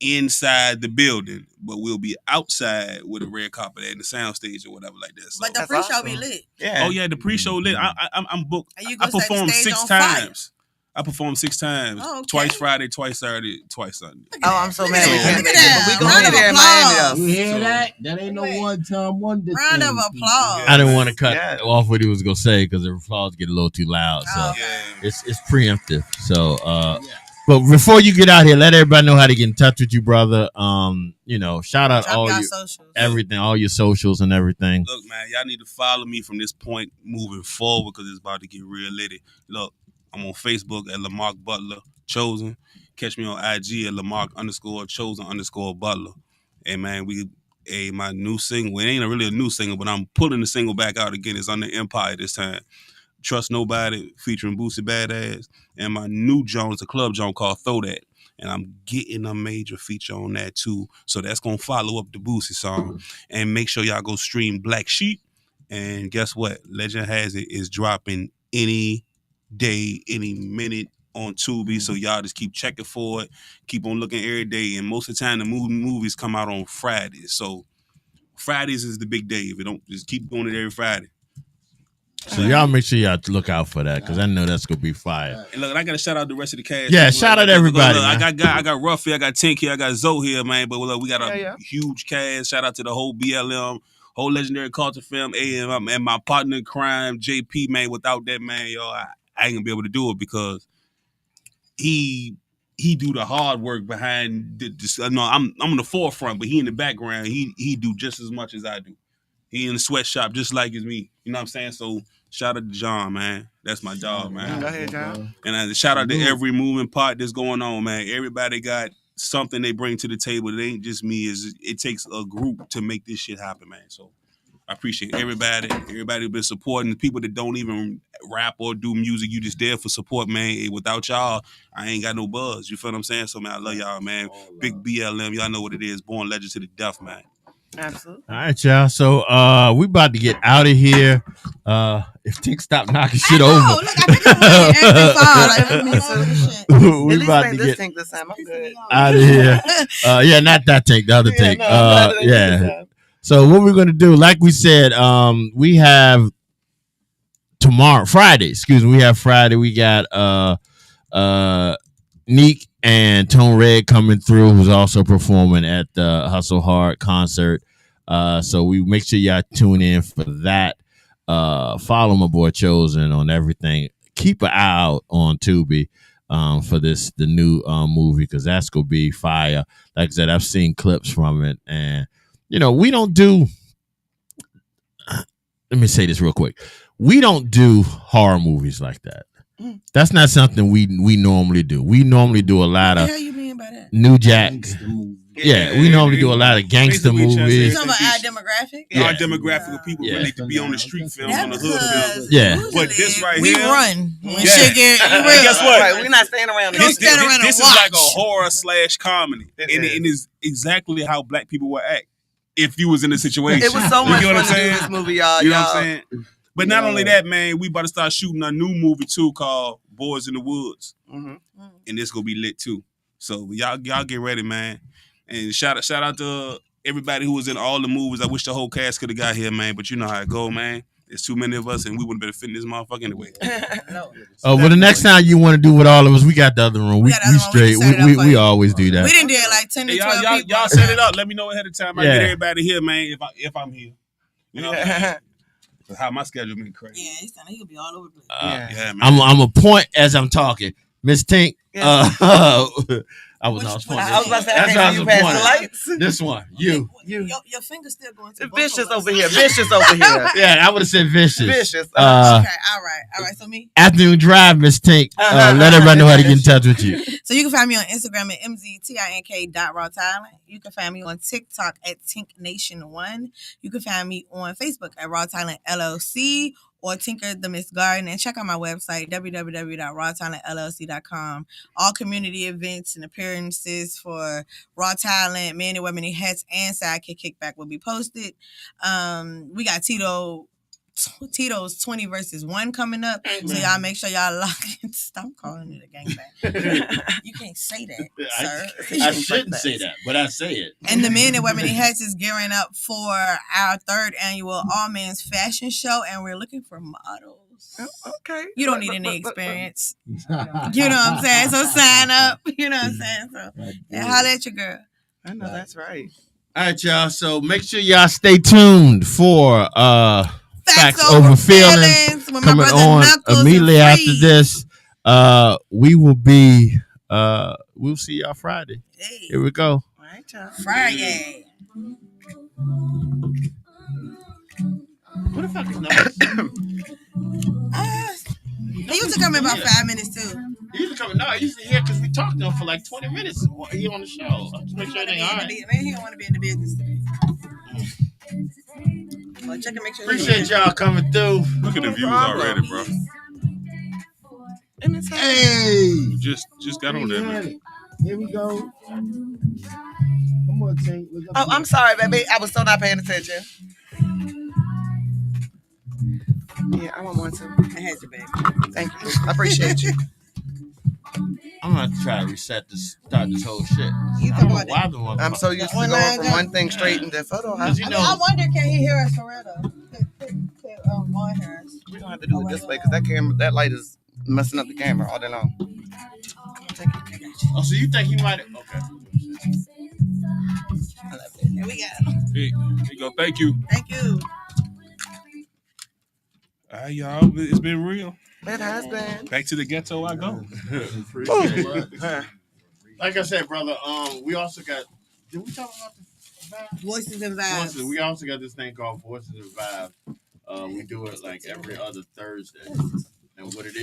inside the building, but we'll be outside with a red carpet and the sound stage or whatever like that. So, but the pre-show be lit. Yeah. Oh yeah, the pre-show lit. I'm booked. You I performed 6 times. I performed 6 times. Oh, okay. Twice Friday, twice Saturday, twice Sunday. Oh, I'm so mad we Look can't at make that. it. But we Round gonna of be there in Miami applause. though. You hear So- that? That ain't no one-time wonder. Round of thing, applause. people. I didn't want to cut Yeah. off what he was gonna say because the applause get a little too loud. So Oh, okay. Yeah. it's preemptive. So but before you get out here, let everybody know how to get in touch with you, brother. Shout out Drop all y'all your socials. everything, all your socials and everything. Look, man, y'all need to follow me from this point moving forward because it's about to get real litty. Look, I'm on Facebook at Lamarck Butler Chosen. Catch me on IG at Lamarck_Chosen_Butler. And man, my new single. It ain't really a new single, but I'm pulling the single back out again. It's under Empire this time. Trust Nobody featuring Boosie Badass. And my new joint is a club joint called Throw That. And I'm getting a major feature on that too. So that's gonna follow up the Boosie song. And make sure y'all go stream Black Sheep. And guess what? Legend has it is dropping any day, any minute on Tubi. So y'all just keep checking for it. Keep on looking every day. And most of the time the movies come out on Fridays. So Fridays is the big day. If it don't, just keep doing it every Friday. So y'all make sure y'all look out for that because I know that's gonna be fire. And look, I gotta shout out the rest of the cast. Yeah, shout out everybody. Look, Man. I got Ruff here, I got Tink here, I got Zoe here, man. But look, we got a huge cast. Shout out to the whole BLM, whole Legendary Culture Film, and my partner in crime, JP, man. Without that, man, yo, I ain't gonna be able to do it because he do the hard work behind the no, I'm in the forefront, but he in the background. He do just as much as I do. He in the sweatshop just like as me. You know what I'm saying? So shout out to John, man. That's my dog, man. Go ahead, John. And shout out to every moving part that's going on, man. Everybody got something they bring to the table. It ain't just me. It takes a group to make this shit happen, man. So I appreciate everybody. Everybody who been supporting. The people that don't even rap or do music, you just there for support, man. Hey, without y'all, I ain't got no buzz. You feel what I'm saying? So, man, I love y'all, man. Big BLM. Y'all know what it is. Born legend to the death, man. Absolutely. All right, y'all. So we about to get out of here. If Tink stop knocking shit over. Look, I think I'm we about to get Tink this time. I'm good. out of here. Yeah, not that Tink, the other Tink. Yeah. So what we're gonna do, like we said, we have Friday. We have Friday. We got Neek and Tone Red coming through, who's also performing at the Hustle Hard concert. So we make sure y'all tune in for that. Follow my boy Chosen on everything. Keep an eye out on Tubi for the new movie because that's gonna be fire. Like I said, I've seen clips from it, and we don't do. Let me say this real quick. We don't do horror movies like that. That's not something we normally do. We normally do a lot of New Jack. Yeah, we normally do a lot of gangster movies. You talking about our demographic? Yeah. Our demographic of people really to be on the street films, on the hood films. Yeah. But this right we here. run. When shit get real. Guess what? Right, we're not staying around. This is like a horror / comedy. And it is exactly how black people would act if you was in a situation. It was so much fun to do saying? this movie, y'all. You know what I'm saying? But not only that, man, we about to start shooting a new movie too called Boys in the Woods. And it's gonna be lit too. So y'all get ready, man. And shout out to everybody who was in all the movies. I wish the whole cast could have got here, man. But you know how it go, man. There's too many of us, and we wouldn't better fit in this motherfucker anyway. Well, the next time you want to do with all of us, we got the other room. We straight. We always do that. We didn't do it like 10 to 12 people. Y'all set it up. Let me know ahead of time. I get everybody here, man. If I'm here, you know. How my schedule been crazy. Yeah, he could be all over the place. Yeah, man. I'm a point as I'm talking, Miss Tink. I was about to say, that's how I was pointing. This one, you. Your finger's still going to Vicious over here. Vicious over here. Yeah, I would have said vicious. Vicious. Okay, all right. So me. Afternoon Drive, Miss Tink. Let everybody know how to get in touch with you. So you can find me on Instagram at mztink.rawtalent. You can find me on TikTok at TinkNation1. You can find me on Facebook at Raw Talent LLC or Tinker the Miss Garden, and check out my website, www.rawtalentllc.com. All community events and appearances for Raw Talent, Men and Women in Hats, and Sidekick Kickback will be posted. We got Tito's 20 versus 1 coming up. So y'all make sure y'all lock in. Stop calling it a gangbang. You can't say that, sir. I shouldn't say that, but I say it. And the Men and Women in Hats is gearing up for our 3rd annual All Men's Fashion Show, and we're looking for models. Okay. You don't need any experience. You know what I'm saying? So sign up. You know what I'm saying? So holla at your girl. I know that's right. All right, y'all. So make sure y'all stay tuned for Facts Over Feelings coming on Knuckles immediately after this. We will be we'll see y'all Friday. Hey. Here we go. All right, y'all. Friday. What the fuck is Knuckles? He used to come in about 5 minutes too. He used to come. No, he used to here because we talked to him for like 20 minutes. He on the show. I'll just make sure everything all right. Man, he don't want to be in the business today. Well, check and make sure. Appreciate y'all coming through. Look at the views already, bro. Hey, Just got on there, man. Here we go. Come on, Tank. Oh, I'm sorry, baby. I was still not paying attention. Yeah, I want one too. I had your back. Thank you. I appreciate you. I'm gonna have to try to start this whole shit. I'm so used to going from one thing straight into photo. I wonder, can he hear us for real though? Hear us. We don't have to do it this way because that light is messing up the camera all day long. Oh, so you think he might? Okay. Here we go. Hey, here you go. Thank you. Thank you. All right, y'all. It's been real. It has been. Back to the ghetto I go. Appreciate it. Like I said, brother, we also got. Did we talk about the vibes? Voices and Vibes. We also got this thing called Voices and Vibes. We do it like every other Thursday, and what it is.